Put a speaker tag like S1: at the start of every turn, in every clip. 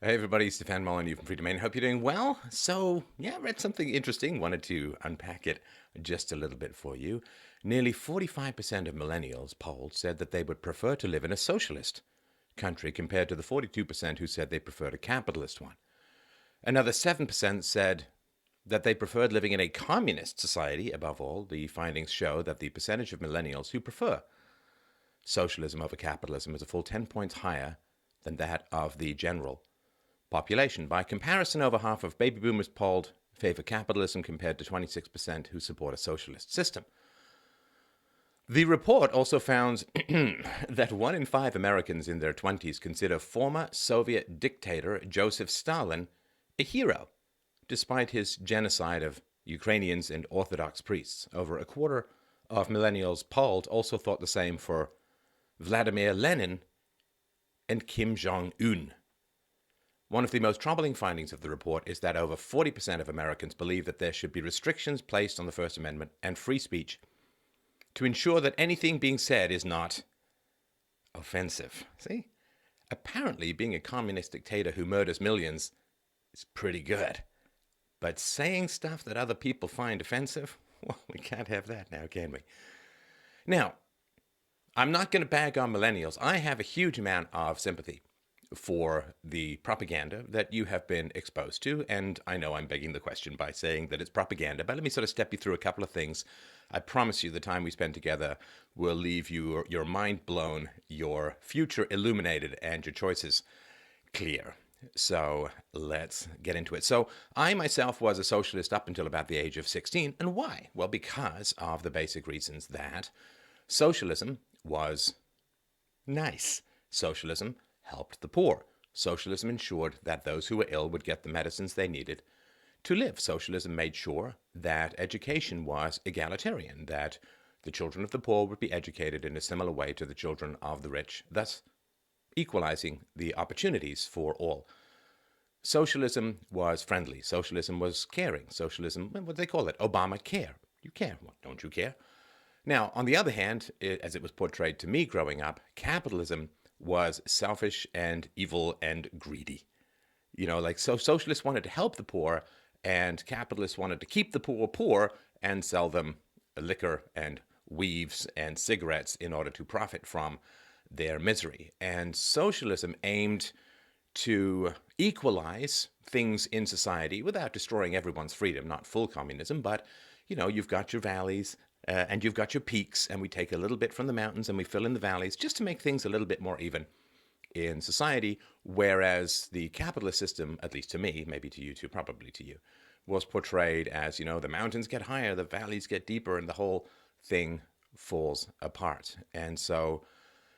S1: Hey everybody, Stefan Molyneux from Freedomain. Hope you're doing well. I read something interesting. Wanted to unpack it just a little bit for you. Nearly 45% of millennials polled said that they would prefer to live in a socialist country compared to the 42% who said they preferred a capitalist one. Another 7% said that they preferred living in a communist society. Above all, the findings show that the percentage of millennials who prefer socialism over capitalism is a full 10 points higher than that of the general population. By comparison, over half of baby boomers polled favor capitalism compared to 26% who support a socialist system. The report also found that 1 in 5 Americans in their 20s consider former Soviet dictator Joseph Stalin a hero, despite his genocide of Ukrainians and Orthodox priests. Over a quarter of millennials polled also thought the same for Vladimir Lenin and Kim Jong-un. One of the most troubling findings of the report is that over 40% of Americans believe that there should be restrictions placed on the First Amendment and free speech to ensure that anything being said is not offensive. See? Apparently, being a communist dictator who murders millions is pretty good. But saying stuff that other people find offensive, well, we can't have that now, can we? Now, I'm not going to bag on millennials. I have a huge amount of sympathy for the propaganda that you have been exposed to. And I know I'm begging the question by saying that it's propaganda, but let me sort of step you through a couple of things. I promise you the time we spend together will leave your mind blown, your future illuminated, and your choices clear. So let's get into it. So I myself was a socialist up until about the age of 16. And why? Well, because of the basic reasons that socialism was nice. Socialism helped the poor. Socialism ensured that those who were ill would get the medicines they needed to live. Socialism made sure that education was egalitarian, that the children of the poor would be educated in a similar way to the children of the rich, thus equalizing the opportunities for all. Socialism was friendly. Socialism was caring. Socialism, what do they call it? Obamacare. You care. Well, don't you care? Now, on the other hand, as it was portrayed to me growing up, capitalism was selfish and evil and greedy. So socialists wanted to help the poor, and capitalists wanted to keep the poor poor and sell them liquor and weaves and cigarettes in order to profit from their misery. And socialism aimed to equalize things in society without destroying everyone's freedom, not full communism, but you've got your valleys and you've got your peaks, and we take a little bit from the mountains and we fill in the valleys just to make things a little bit more even in society, whereas the capitalist system, at least to me, maybe to you too, probably to you, was portrayed as, the mountains get higher, the valleys get deeper, and the whole thing falls apart. And so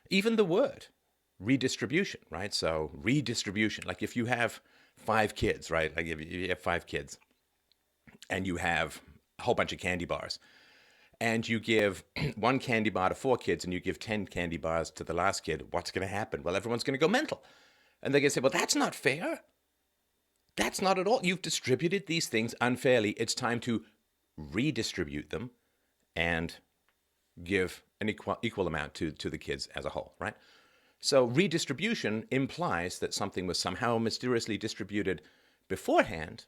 S1: even the word redistribution, right? So redistribution, like if you have 5 kids, right? Like if you have 5 kids and you have a whole bunch of candy bars, and you give one candy bar to 4 kids and you give 10 candy bars to the last kid, what's going to happen? Well, everyone's going to go mental. And they're going to say, well, that's not fair. That's not at all. You've distributed these things unfairly. It's time to redistribute them and give an equal amount to the kids as a whole, right? So redistribution implies that something was somehow mysteriously distributed beforehand,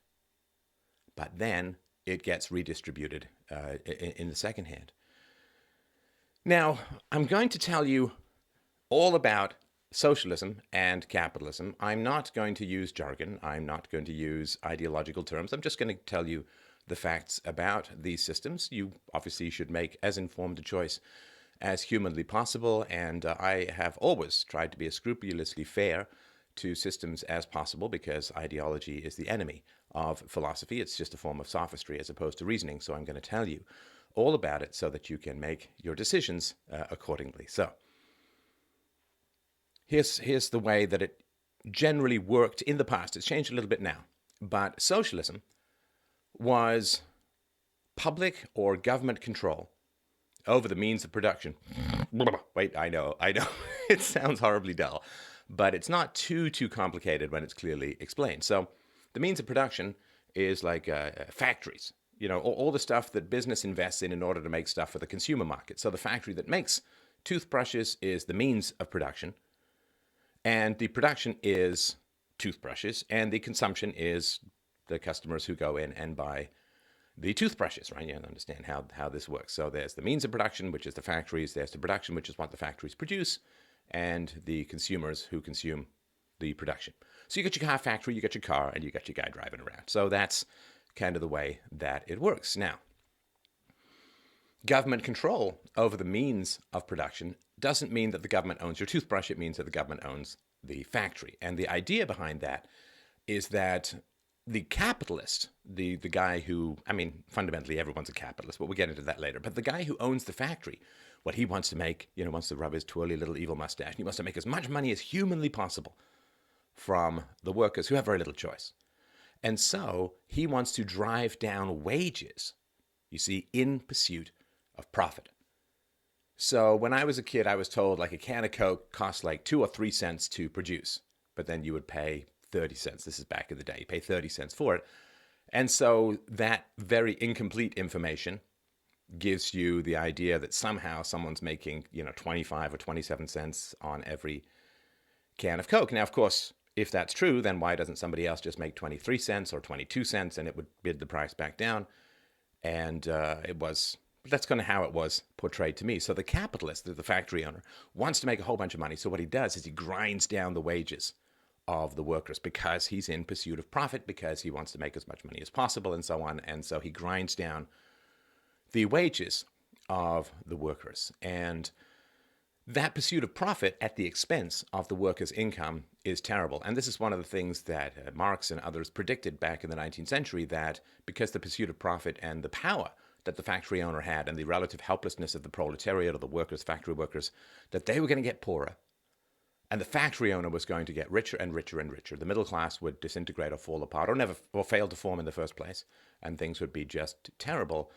S1: but then it gets redistributed in the second hand. Now, I'm going to tell you all about socialism and capitalism. I'm not going to use jargon. I'm not going to use ideological terms. I'm just going to tell you the facts about these systems. You obviously should make as informed a choice as humanly possible, and I have always tried to be as scrupulously fair to systems as possible, because ideology is the enemy of philosophy. It's just a form of sophistry as opposed to reasoning. So I'm going to tell you all about it so that you can make your decisions accordingly. So here's the way that it generally worked in the past. It's changed a little bit now. But socialism was public or government control over the means of production. Wait, I know. It sounds horribly dull, but it's not too complicated when it's clearly explained. So the means of production is like factories, all the stuff that business invests in order to make stuff for the consumer market. So the factory that makes toothbrushes is the means of production, and the production is toothbrushes, and the consumption is the customers who go in and buy the toothbrushes, right? You understand how this works. So there's the means of production, which is the factories. There's the production, which is what the factories produce, and the consumers who consume the production. So you got your car factory, you got your car, and you got your guy driving around. So that's kind of the way that it works. Now, government control over the means of production doesn't mean that the government owns your toothbrush. It means that the government owns the factory. And the idea behind that is that the capitalist, the guy who, I mean, fundamentally everyone's a capitalist, but we'll get into that later. But the guy who owns the factory, what he wants to make, wants to rub his twirly little evil mustache. And he wants to make as much money as humanly possible from the workers who have very little choice. And so he wants to drive down wages, you see, in pursuit of profit. So when I was a kid, I was told like a can of Coke cost like 2 or 3 cents to produce, but then you would pay 30 cents. This is back in the day. You pay 30 cents for it. And so that very incomplete information gives you the idea that somehow someone's making, 25 or 27 cents on every can of Coke. Now, of course, if that's true, then why doesn't somebody else just make 23 cents or 22 cents and it would bid the price back down? And that's kind of how it was portrayed to me. So the capitalist, the factory owner, wants to make a whole bunch of money. So what he does is he grinds down the wages of the workers because he's in pursuit of profit, because he wants to make as much money as possible and so on. And so he grinds down the wages of the workers. And that pursuit of profit at the expense of the workers' income is terrible. And this is one of the things that Marx and others predicted back in the 19th century, that because the pursuit of profit and the power that the factory owner had and the relative helplessness of the proletariat or the workers, factory workers, that they were going to get poorer. And the factory owner was going to get richer and richer and richer. The middle class would disintegrate or fall apart or fail to form in the first place. And things would be just terrible.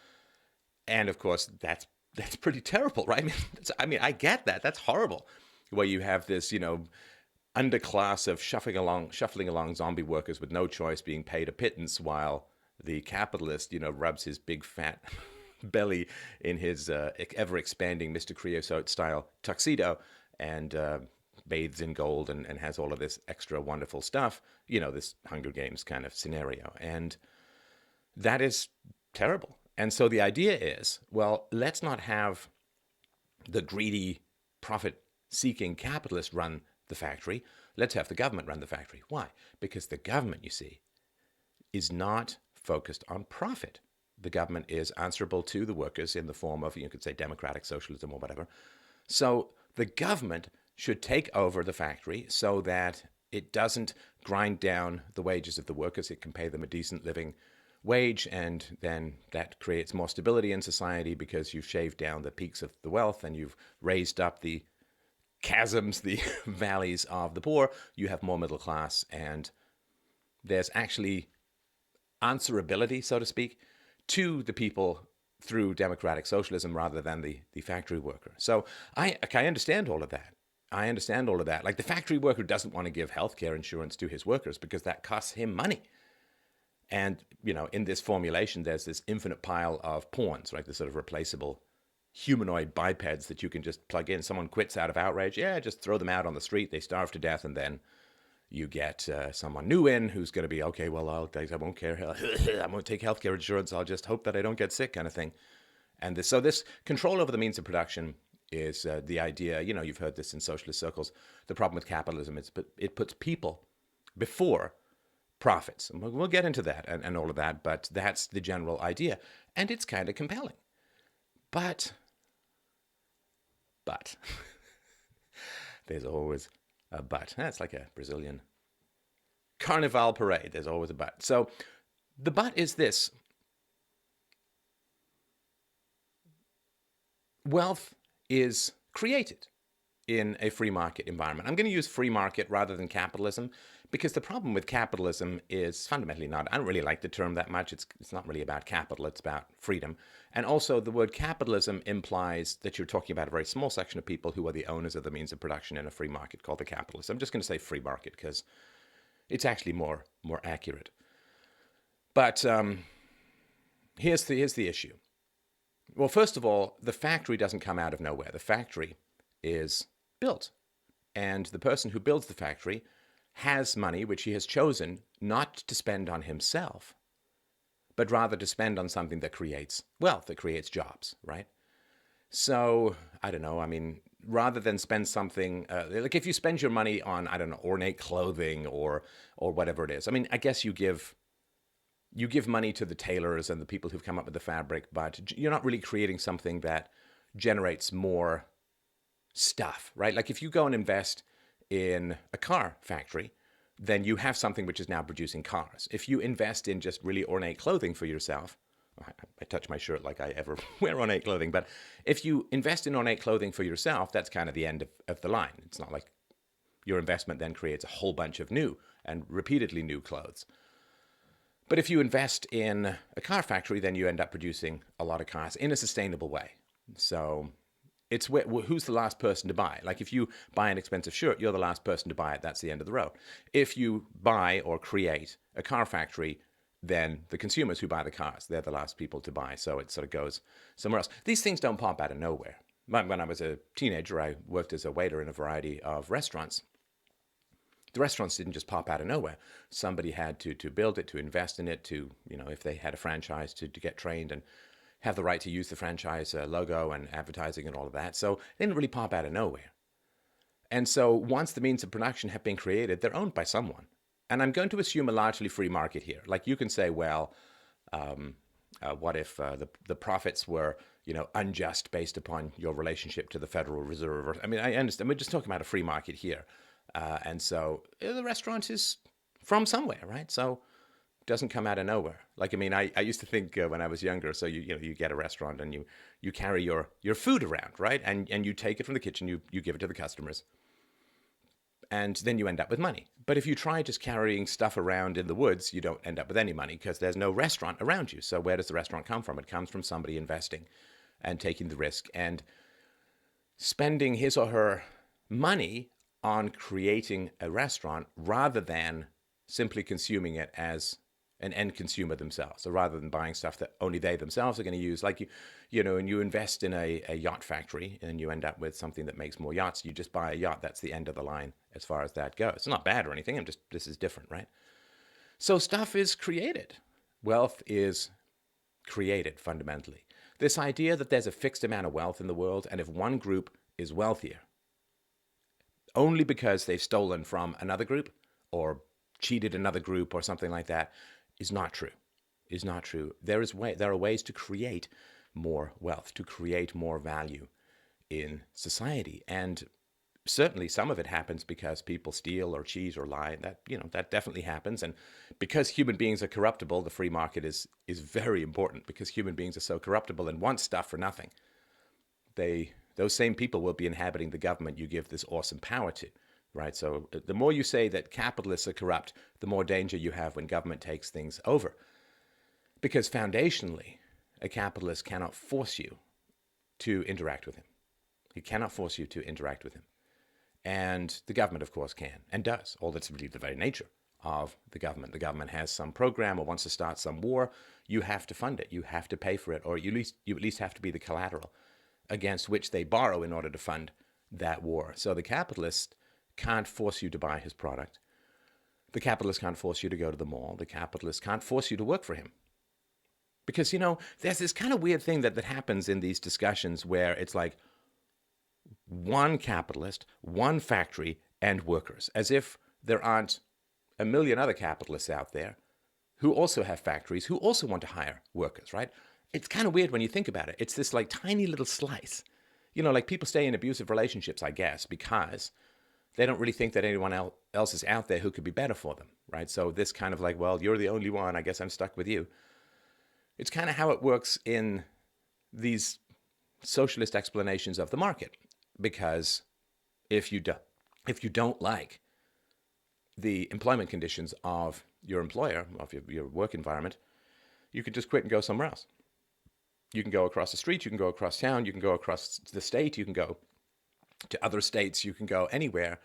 S1: And of course, that's pretty terrible, right? I get that. That's horrible. Where you have this, underclass of shuffling along zombie workers with no choice, being paid a pittance, while the capitalist, rubs his big fat belly in his ever-expanding Mr. Creosote-style tuxedo and bathes in gold and has all of this extra wonderful stuff, this Hunger Games kind of scenario. And that is terrible. And so the idea is, well, let's not have the greedy, profit-seeking capitalist run the factory. Let's have the government run the factory. Why? Because the government, you see, is not focused on profit. The government is answerable to the workers in the form of, you could say, democratic socialism or whatever. So the government should take over the factory so that it doesn't grind down the wages of the workers. It can pay them a decent living wage, and then that creates more stability in society because you've shaved down the peaks of the wealth and you've raised up the chasms, the valleys of the poor. You have more middle class, and there's actually answerability, so to speak, to the people through democratic socialism rather than the factory worker. So I understand all of that. Like the factory worker doesn't want to give healthcare insurance to his workers because that costs him money. And, in this formulation, there's this infinite pile of pawns, right? The sort of replaceable humanoid bipeds that you can just plug in. Someone quits out of outrage. Yeah, just throw them out on the street. They starve to death. And then you get someone new in who's going to be, okay, well, I won't care. I won't take healthcare insurance. I'll just hope that I don't get sick, kind of thing. And this control over the means of production is the idea. You've heard this in socialist circles. The problem with capitalism is it puts people before profits. And we'll get into that and all of that, but that's the general idea. And it's kind of compelling. But, there's always a but. That's like a Brazilian carnival parade. There's always a but. So the but is this. Wealth is created in a free market environment. I'm going to use free market rather than capitalism because the problem with capitalism is fundamentally not, I don't really like the term that much. It's not really about capital, it's about freedom. And also the word capitalism implies that you're talking about a very small section of people who are the owners of the means of production in a free market called the capitalist. I'm just going to say free market because it's actually more accurate. But here's the issue. Well, first of all, the factory doesn't come out of nowhere. The factory is built. And the person who builds the factory has money which he has chosen not to spend on himself, but rather to spend on something that creates wealth, that creates jobs, right? So, I don't know, I mean, rather than spend something, like if you spend your money on, I don't know, ornate clothing or whatever it is, I mean, I guess you give money to the tailors and the people who've come up with the fabric, but you're not really creating something that generates more stuff, right? Like if you go and invest in a car factory, then you have something which is now producing cars. If you invest in just really ornate clothing for yourself, I touch my shirt like I ever wear ornate clothing, but if you invest in ornate clothing for yourself, that's kind of the end of the line. It's not like your investment then creates a whole bunch of new and repeatedly new clothes. But if you invest in a car factory, then you end up producing a lot of cars in a sustainable way. So it's who's the last person to buy. Like if you buy an expensive shirt, you're the last person to buy it. That's the end of the road. If you buy or create a car factory, then the consumers who buy the cars, they're the last people to buy. So it sort of goes somewhere else. These things don't pop out of nowhere. When I was a teenager, I worked as a waiter in a variety of restaurants. The restaurants didn't just pop out of nowhere. Somebody had to build it, to invest in it, to, if they had a franchise, to get trained and have the right to use the franchise logo and advertising and all of that. So they didn't really pop out of nowhere. And so once the means of production have been created, they're owned by someone. And I'm going to assume a largely free market here. Like you can say, well, what if the profits were, unjust based upon your relationship to the Federal Reserve? I mean, I understand. We're just talking about a free market here. And so the restaurant is from somewhere, right? So it doesn't come out of nowhere. Like, I mean, I used to think when I was younger, so you get a restaurant and you carry your food around, right? And you take it from the kitchen, you give it to the customers. And then you end up with money. But if you try just carrying stuff around in the woods, you don't end up with any money because there's no restaurant around you. So where does the restaurant come from? It comes from somebody investing and taking the risk and spending his or her money on creating a restaurant rather than simply consuming it as an end consumer themselves. So rather than buying stuff that only they themselves are going to use, like and you invest in a yacht factory and you end up with something that makes more yachts, you just buy a yacht. That's the end of the line as far as that goes. It's not bad or anything. This is different, right? So stuff is created. Wealth is created fundamentally. This idea that there's a fixed amount of wealth in the world, and if one group is wealthier, only because they've stolen from another group or cheated another group or something like that, is not true. Is not true. There are ways to create more wealth, to create more value in society. And certainly some of it happens because people steal or cheat or lie. That definitely happens. And because human beings are corruptible, the free market is very important because human beings are so corruptible and want stuff for nothing. Those same people will be inhabiting the government you give this awesome power to, right? So the more you say that capitalists are corrupt, the more danger you have when government takes things over. Because foundationally, a capitalist cannot force you to interact with him. He cannot force you to interact with him. And the government, of course, can and does. All that's really the very nature of the government. The government has some program or wants to start some war. You have to fund it. You have to pay for it, or you at least have to be the collateral against which they borrow in order to fund that war. So the capitalist can't force you to buy his product. The capitalist can't force you to go to the mall. The capitalist can't force you to work for him. Because, there's this kind of weird thing that happens in these discussions where it's like one capitalist, one factory, and workers, as if there aren't a million other capitalists out there who also have factories, who also want to hire workers, right? It's kind of weird when you think about it. It's this like tiny little slice. Like people stay in abusive relationships, I guess, because they don't really think that anyone else is out there who could be better for them, right? So this kind of like, well, you're the only one. I guess I'm stuck with you. It's kind of how it works in these socialist explanations of the market. Because if you don't like the employment conditions of your employer, of your work environment, you could just quit and go somewhere else. You can go across the street, you can go across town, you can go across the state, you can go to other states, you can go anywhere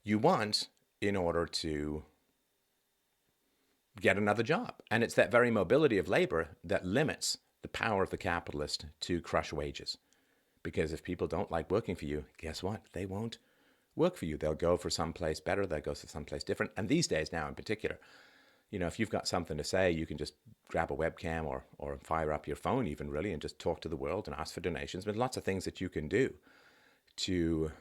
S1: you want in order to get another job. And it's that very mobility of labor that limits the power of the capitalist to crush wages. Because if people don't like working for you, guess what? They won't work for you. They'll go for someplace better. They'll go for someplace different. And these days now in particular, if you've got something to say, you can just grab a webcam or fire up your phone even really and just talk to the world and ask for donations. There's lots of things that you can do to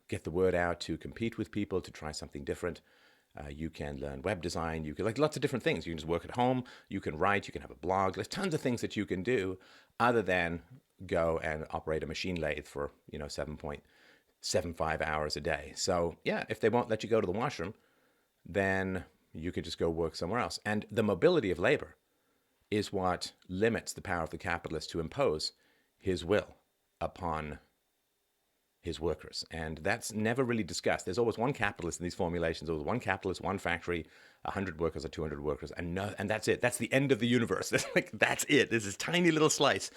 S1: get the word out, to compete with people, to try something different. You can learn web design. You can lots of different things. You can just work at home. You can write. You can have a blog. There's tons of things that you can do other than go and operate a machine lathe for 7.75 hours a day. So yeah, if they won't let you go to the washroom, then you could just go work somewhere else. And the mobility of labor is what limits the power of the capitalist to impose his will upon his workers. And that's never really discussed. There's always one capitalist in these formulations. There's always one capitalist, one factory, 100 workers or 200 workers, and that's it. That's the end of the universe. That's it. There's this tiny little slice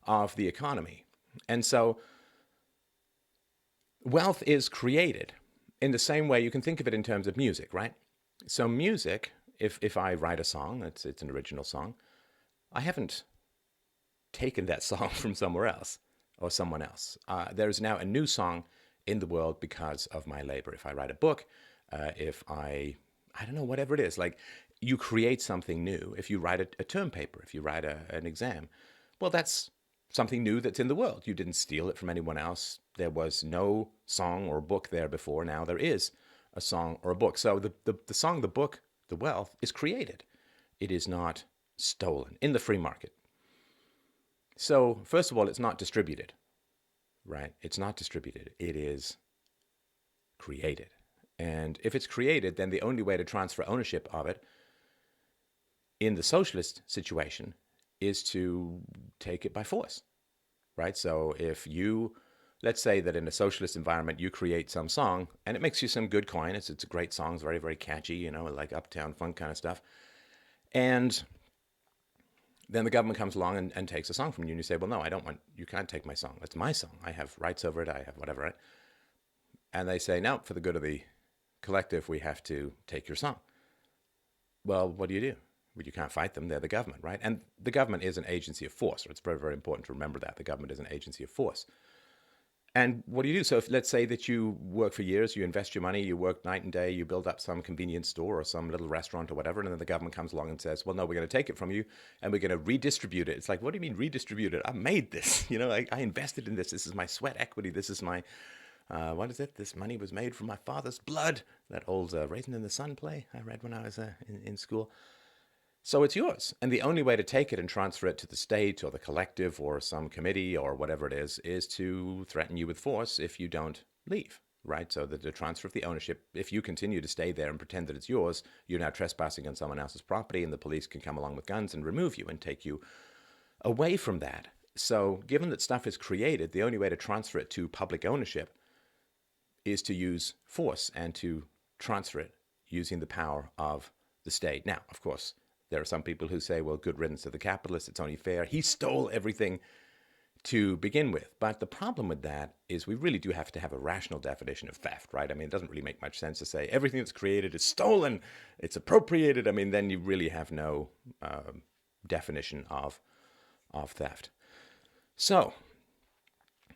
S1: of the economy. And so wealth is created in the same way. You can think of it in terms of music, right? So music, if I write a song, it's an original song, I haven't taken that song from somewhere else or someone else. There's now a new song in the world because of my labor. If I write a book, if I don't know, whatever it is, like you create something new. If you write a term paper, if you write an exam, well, that's something new that's in the world. You didn't steal it from anyone else. There was no song or book there before. Now there is a song or a book. So the song, the book, the wealth is created. It is not stolen in the free market. So first of all, it's not distributed, right? It's not distributed. It is created. And if it's created, then the only way to transfer ownership of it in the socialist situation is to take it by force, right? So if you, let's say that in a socialist environment, you create some song and it makes you some good coin. It's a great song. It's very, very catchy, like Uptown Funk kind of stuff. And then the government comes along and takes a song from you, and you say, well, no, you can't take my song. It's my song. I have rights over it. I have whatever, right? And they say, no, for the good of the collective, we have to take your song. Well, what do? Well, you can't fight them. They're the government, right? And the government is an agency of force. It's very, very important to remember that. The government is an agency of force. And what do? So if, let's say that you work for years, you invest your money, you work night and day, you build up some convenience store or some little restaurant or whatever, and then the government comes along and says, well, no, we're going to take it from you and we're going to redistribute it. It's like, what do you mean redistribute it? I made this, I invested in this. This is my sweat equity. This is my, what is it? This money was made from my father's blood. That old Raisin in the Sun play I read when I was in school. So it's yours. And the only way to take it and transfer it to the state or the collective or some committee or whatever it is to threaten you with force if you don't leave, right? So the transfer of the ownership, if you continue to stay there and pretend that it's yours, you're now trespassing on someone else's property, and the police can come along with guns and remove you and take you away from that. So given that stuff is created, the only way to transfer it to public ownership is to use force and to transfer it using the power of the state. Now, of course, there are some people who say, well, good riddance to the capitalist. It's only fair. He stole everything to begin with. But the problem with that is we really do have to have a rational definition of theft, right? I mean, it doesn't really make much sense to say everything that's created is stolen, it's appropriated. I mean, then you really have no definition of theft. So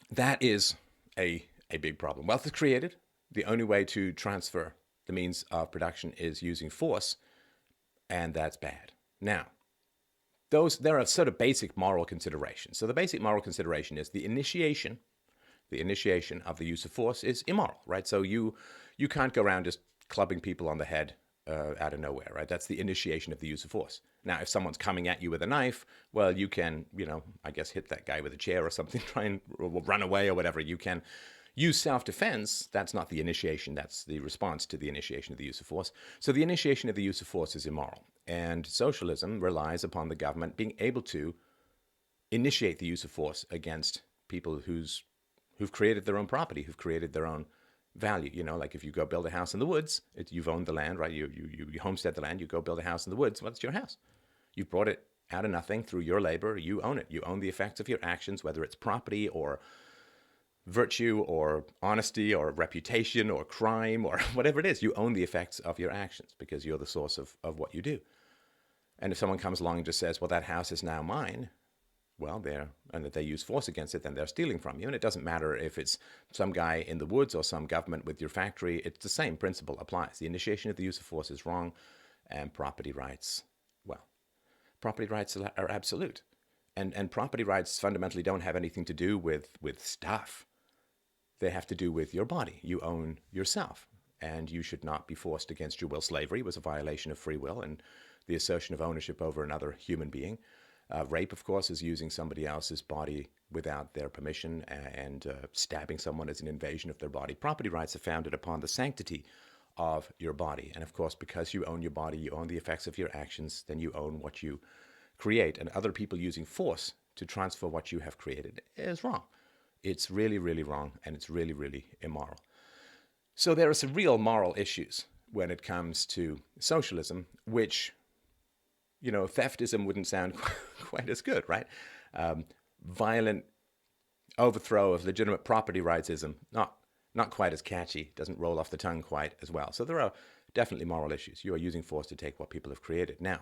S1: that is a big problem. Wealth is created. The only way to transfer the means of production is using force, and that's bad. Now, there are sort of basic moral considerations. So the basic moral consideration is the initiation of the use of force is immoral, right? So you can't go around just clubbing people on the head out of nowhere, right? That's the initiation of the use of force. Now, if someone's coming at you with a knife, well, you can, I guess hit that guy with a chair or something, try and run away or whatever. You can use self-defense. That's not the initiation. That's the response to the initiation of the use of force. So the initiation of the use of force is immoral. And socialism relies upon the government being able to initiate the use of force against people who've created their own property, who've created their own value. Like if you go build a house in the woods, you've owned the land, right? You homestead the land, you go build a house in the woods. Well, it's your house. You've brought it out of nothing through your labor. You own it. You own the effects of your actions, whether it's property or virtue or honesty or reputation or crime or whatever it is. You own the effects of your actions because you're the source of what you do. And if someone comes along and just says, well, that house is now mine, well, and that they use force against it, then they're stealing from you. And it doesn't matter if it's some guy in the woods or some government with your factory. It's the same principle applies. The initiation of the use of force is wrong, and property rights, well, property rights are absolute. And property rights fundamentally don't have anything to do with stuff. They have to do with your body. You own yourself, and you should not be forced against your will. Slavery was a violation of free will and the assertion of ownership over another human being. Rape, of course, is using somebody else's body without their permission, and stabbing someone is an invasion of their body. Property rights are founded upon the sanctity of your body. And of course, because you own your body, you own the effects of your actions, then you own what you create. And other people using force to transfer what you have created is wrong. It's really, really wrong, and it's really, really immoral. So there are some real moral issues when it comes to socialism, which, theftism wouldn't sound quite as good, right? Violent overthrow of legitimate property rightsism, not quite as catchy, doesn't roll off the tongue quite as well. So there are definitely moral issues. You are using force to take what people have created. Now,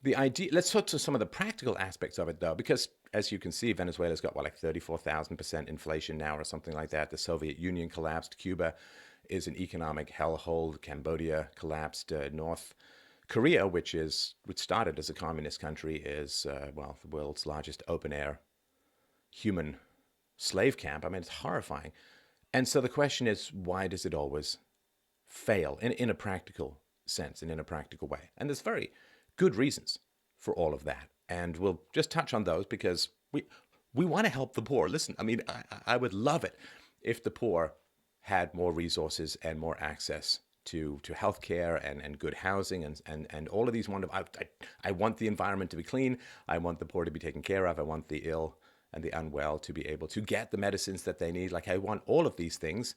S1: the idea, let's talk to some of the practical aspects of it, though, because as you can see, Venezuela's got, 34,000% inflation now or something like that. The Soviet Union collapsed. Cuba is an economic hellhole. Cambodia collapsed. North Korea, which started as a communist country, is, the world's largest open-air human slave camp. I mean, it's horrifying. And so the question is, why does it always fail in a practical sense and in a practical way? And there's very good reasons for all of that. And we'll just touch on those because we want to help the poor. Listen, I mean, I would love it if the poor had more resources and more access to healthcare and good housing and all of these wonderful. I want the environment to be clean. I want the poor to be taken care of. I want the ill and the unwell to be able to get the medicines that they need. Like, I want all of these things.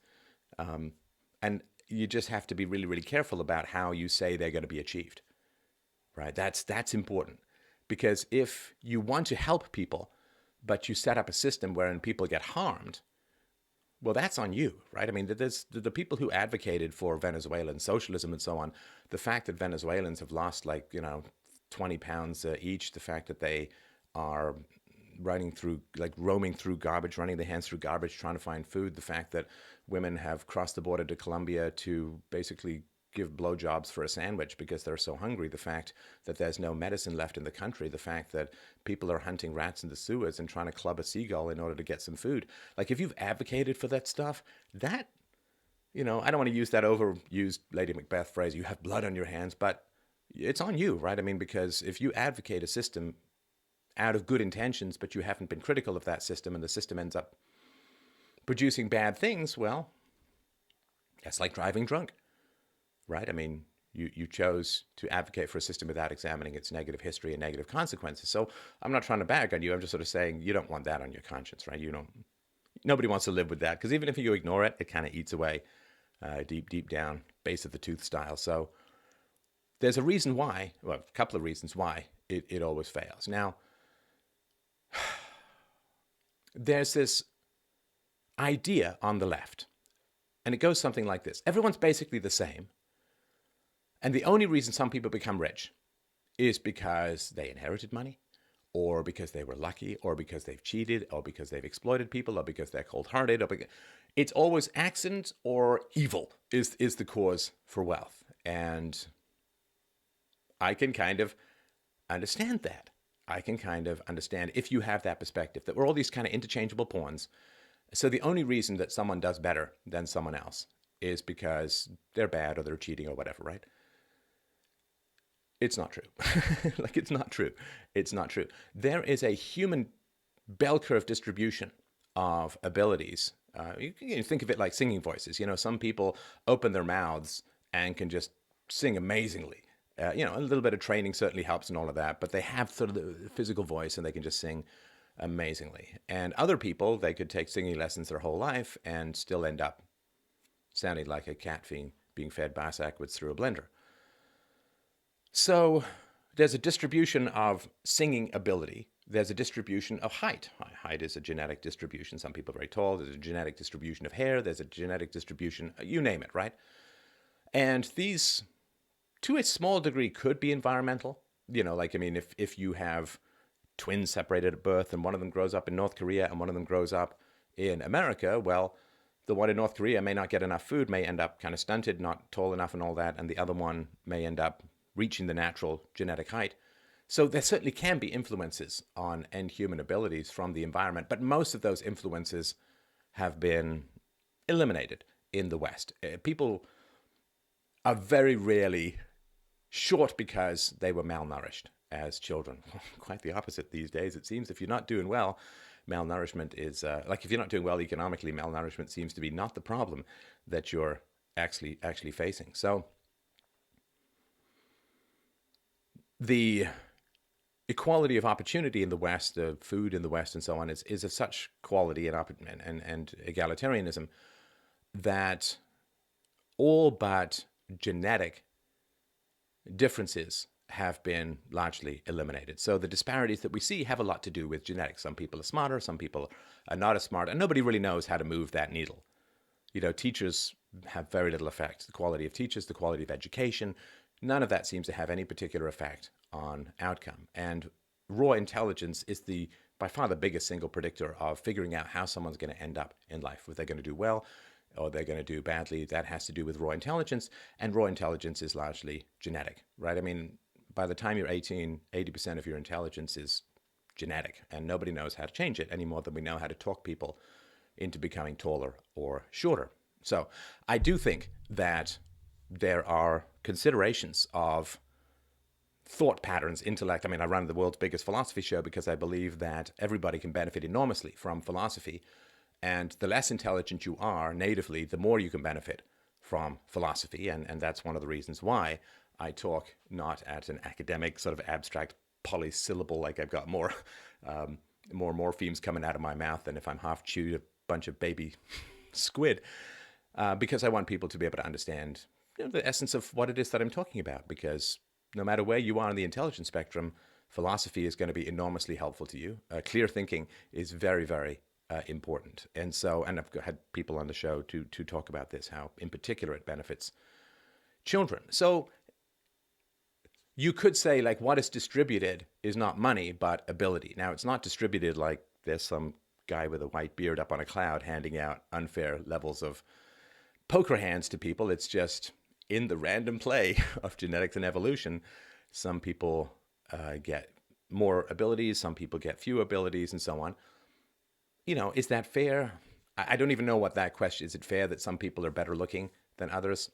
S1: And you just have to be really, really careful about how you say they're going to be achieved. Right? That's important. Because if you want to help people, but you set up a system wherein people get harmed, well, that's on you, right? I mean, there's the people who advocated for Venezuelan socialism and so on, the fact that Venezuelans have lost 20 pounds each, the fact that they are roaming through garbage, running their hands through garbage, trying to find food, the fact that women have crossed the border to Colombia to basically give blowjobs for a sandwich because they're so hungry, the fact that there's no medicine left in the country, the fact that people are hunting rats in the sewers and trying to club a seagull in order to get some food. Like, if you've advocated for that stuff, that, I don't want to use that overused Lady Macbeth phrase, you have blood on your hands, but it's on you, right? I mean, because if you advocate a system out of good intentions, but you haven't been critical of that system and the system ends up producing bad things, well, that's like driving drunk. Right? I mean, you chose to advocate for a system without examining its negative history and negative consequences. So I'm not trying to bag on you. I'm just sort of saying you don't want that on your conscience, right? Nobody wants to live with that, because even if you ignore it, it kind of eats away deep down, base of the tooth style. So there's a reason why, a couple of reasons why it always fails. Now, there's this idea on the left, and it goes something like this. Everyone's basically the same. And the only reason some people become rich is because they inherited money, or because they were lucky, or because they've cheated, or because they've exploited people, or because they're cold-hearted. It's always accident or evil is the cause for wealth. And I can kind of understand that. I can kind of understand, if you have that perspective, that we're all these kind of interchangeable pawns. So the only reason that someone does better than someone else is because they're bad or they're cheating or whatever, right? It's not true. It's not true. It's not true. There is a human bell curve distribution of abilities. You can think of it like singing voices. Some people open their mouths and can just sing amazingly. A little bit of training certainly helps and all of that, but they have sort of the physical voice and they can just sing amazingly. And other people, they could take singing lessons their whole life and still end up sounding like a cat being fed bass backwards through a blender. So there's a distribution of singing ability. There's a distribution of height. Height is a genetic distribution. Some people are very tall. There's a genetic distribution of hair. There's a genetic distribution, you name it, right? And these, to a small degree, could be environmental. If you have twins separated at birth and one of them grows up in North Korea and one of them grows up in America, well, the one in North Korea may not get enough food, may end up kind of stunted, not tall enough and all that, and the other one may end up reaching the natural genetic height. So there certainly can be influences on end human abilities from the environment, but most of those influences have been eliminated in the West. People are very rarely short because they were malnourished as children. Quite the opposite these days, it seems. If you're not doing well, malnourishment is, like if you're not doing well economically, malnourishment seems to be not the problem that you're actually facing. So the equality of opportunity in the West, the food in the West and so on, is of such quality and egalitarianism that all but genetic differences have been largely eliminated. So the disparities that we see have a lot to do with genetics. Some people are smarter, some people are not as smart, and nobody really knows how to move that needle. Teachers have very little effect. The quality of teachers, the quality of education, none of that seems to have any particular effect on outcome. And raw intelligence is by far the biggest single predictor of figuring out how someone's going to end up in life. If they're going to do well or they're going to do badly, that has to do with raw intelligence, and raw intelligence is largely genetic, right? I mean, by the time you're 18, 80% of your intelligence is genetic, and nobody knows how to change it any more than we know how to talk people into becoming taller or shorter. So I do think that there are considerations of thought patterns, intellect. I mean, I run the world's biggest philosophy show because I believe that everybody can benefit enormously from philosophy. And the less intelligent you are natively, the more you can benefit from philosophy. And that's one of the reasons why I talk not at an academic sort of abstract polysyllable, like I've got more morphemes coming out of my mouth than if I'm half chewed a bunch of baby squid, because I want people to be able to understand the essence of what it is that I'm talking about. Because no matter where you are on the intelligence spectrum, philosophy is going to be enormously helpful to you. Clear thinking is very, very important. And I've had people on the show to talk about this, how in particular it benefits children. So you could say, like, what is distributed is not money, but ability. Now, it's not distributed like there's some guy with a white beard up on a cloud handing out unfair levels of poker hands to people. It's just in the random play of genetics and evolution, some people get more abilities, some people get fewer abilities, and so on. Is that fair? I don't even know what that question is. Is it fair that some people are better looking than others?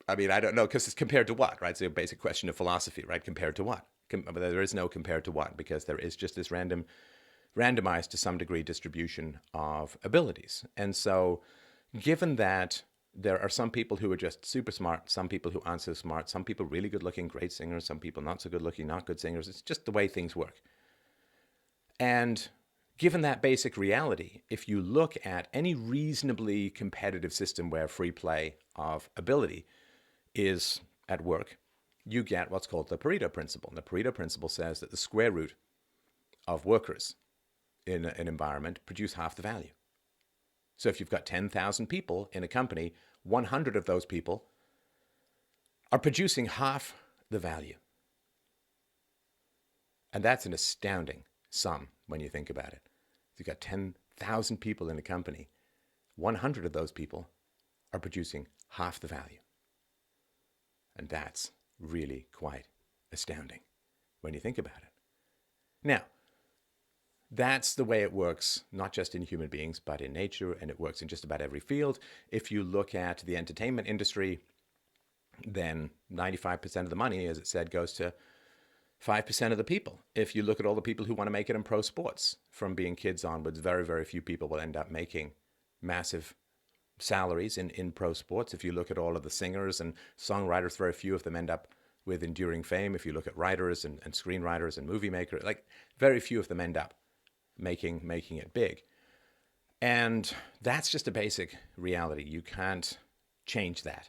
S1: I mean, I don't know, because it's compared to what, right? It's a basic question of philosophy, right? Compared to what? There is no compared to what, because there is just this randomized to some degree distribution of abilities. And so given that there are some people who are just super smart, some people who aren't so smart, some people really good looking, great singers, some people not so good looking, not good singers. It's just the way things work. And given that basic reality, if you look at any reasonably competitive system where free play of ability is at work, you get what's called the Pareto principle. And the Pareto principle says that the square root of workers in an environment produce half the value. So if you've got 10,000 people in a company, 100 of those people are producing half the value. And that's an astounding sum when you think about it. If you've got 10,000 people in a company, 100 of those people are producing half the value. And that's really quite astounding when you think about it. Now, that's the way it works, not just in human beings, but in nature, and it works in just about every field. If you look at the entertainment industry, then 95% of the money, as it said, goes to 5% of the people. If you look at all the people who want to make it in pro sports, from being kids onwards, very, very few people will end up making massive salaries in pro sports. If you look at all of the singers and songwriters, very few of them end up with enduring fame. If you look at writers and screenwriters and movie makers, like very few of them end up making it big. And that's just a basic reality. You can't change that.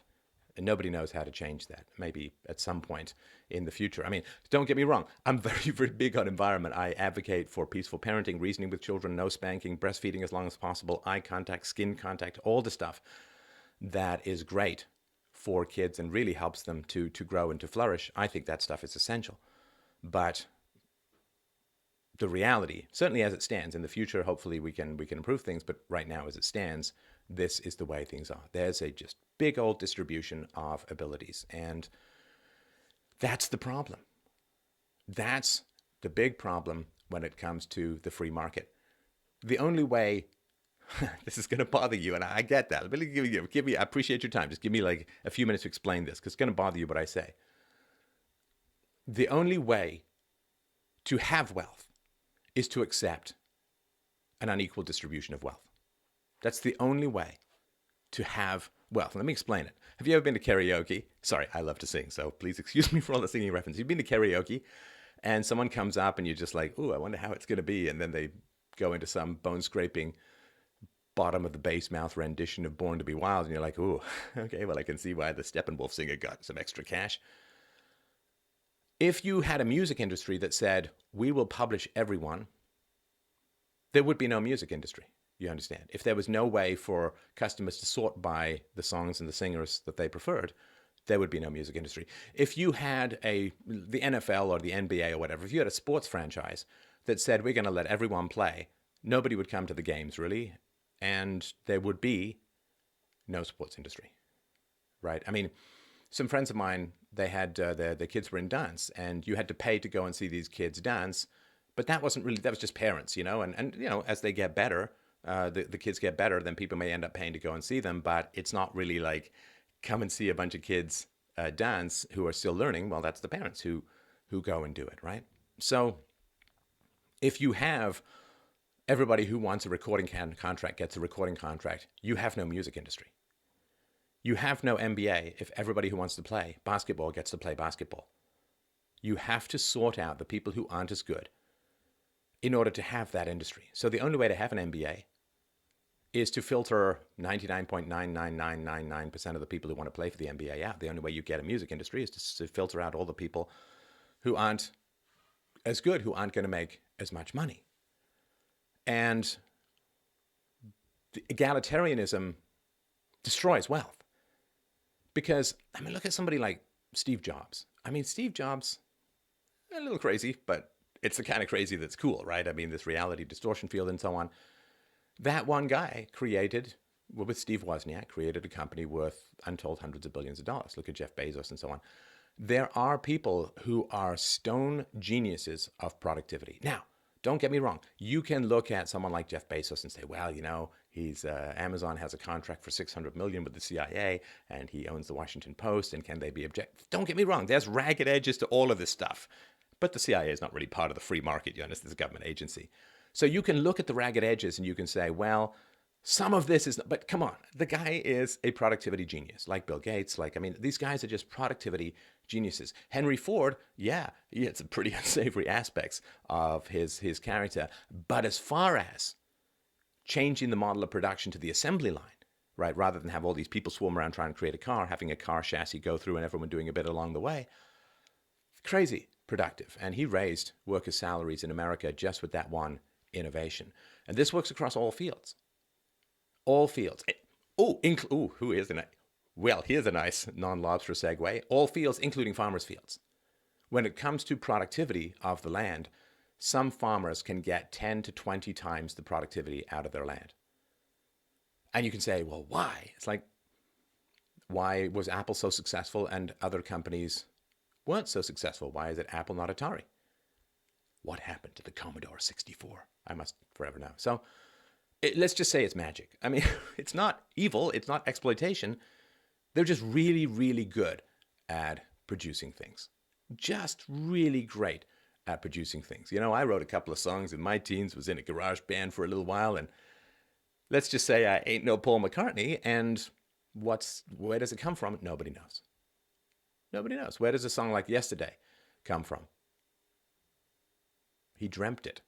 S1: And nobody knows how to change that. Maybe at some point in the future. I mean, don't get me wrong. I'm very, very big on environment. I advocate for peaceful parenting, reasoning with children, no spanking, breastfeeding as long as possible, eye contact, skin contact, all the stuff that is great for kids and really helps them to grow and to flourish. I think that stuff is essential. But the reality, certainly as it stands. In the future, hopefully we can improve things, but right now as it stands, this is the way things are. There's a just big old distribution of abilities, and that's the problem. That's the big problem when it comes to the free market. The only way, this is going to bother you, and I get that. But give me, I appreciate your time. Just give me like a few minutes to explain this, because it's going to bother you what I say. The only way to have wealth is to accept an unequal distribution of wealth. That's the only way to have wealth. Let me explain it. Have you ever been to karaoke? Sorry, I love to sing, so please excuse me for all the singing references. You've been to karaoke, and someone comes up, and you're just like, ooh, I wonder how it's going to be. And then they go into some bone-scraping, bottom-of-the-bass-mouth rendition of Born to be Wild, and you're like, ooh, okay, well, I can see why the Steppenwolf singer got some extra cash. If you had a music industry that said, we will publish everyone, there would be no music industry, you understand. If there was no way for customers to sort by the songs and the singers that they preferred, there would be no music industry. If you had the NFL or the NBA or whatever, if you had a sports franchise that said, we're going to let everyone play, nobody would come to the games, really, and there would be no sports industry, right? I mean, some friends of mine, they had their kids were in dance, and you had to pay to go and see these kids dance, but that wasn't really, that was just parents, and as they get better, the kids get better, then people may end up paying to go and see them, but it's not really like come and see a bunch of kids dance who are still learning. Well, that's the parents who go and do it, right? So if you have everybody who wants a recording contract gets a recording contract, you have no music industry. You have no NBA if everybody who wants to play basketball gets to play basketball. You have to sort out the people who aren't as good in order to have that industry. So the only way to have an NBA is to filter 99.99999% of the people who want to play for the NBA out. The only way you get a music industry is to filter out all the people who aren't as good, who aren't going to make as much money. And egalitarianism destroys wealth. Because, look at somebody like Steve Jobs. Steve Jobs, a little crazy, but it's the kind of crazy that's cool, right? This reality distortion field and so on. That one guy created, with Steve Wozniak, created a company worth untold hundreds of billions of dollars. Look at Jeff Bezos and so on. There are people who are stone geniuses of productivity. Now, don't get me wrong. You can look at someone like Jeff Bezos and say, well, he's Amazon has a contract for $600 million with the CIA, and he owns the Washington Post, and can they be objective? Don't get me wrong. There's ragged edges to all of this stuff. But the CIA is not really part of the free market, you understand? It's a government agency. So you can look at the ragged edges and you can say, well, some of this is, but come on, the guy is a productivity genius, like Bill Gates. These guys are just productivity geniuses. Henry Ford, yeah, he had some pretty unsavory aspects of his character. But as far as changing the model of production to the assembly line, right, rather than have all these people swarm around trying to create a car, having a car chassis go through and everyone doing a bit along the way, crazy productive. And he raised workers' salaries in America just with that one innovation. And this works across all fields. All fields. Here's a nice non-lobster segue. All fields, including farmers' fields. When it comes to productivity of the land, some farmers can get 10 to 20 times the productivity out of their land. And you can say, well, why? It's like, why was Apple so successful and other companies weren't so successful? Why is it Apple, not Atari? What happened to the Commodore 64? I must forever know. So let's just say it's magic. It's not evil. It's not exploitation. They're just really, really good at producing things. Just really great at producing things. I wrote a couple of songs in my teens, was in a garage band for a little while, and let's just say I ain't no Paul McCartney, and where does it come from? Nobody knows. Nobody knows. Where does a song like Yesterday come from? He dreamt it,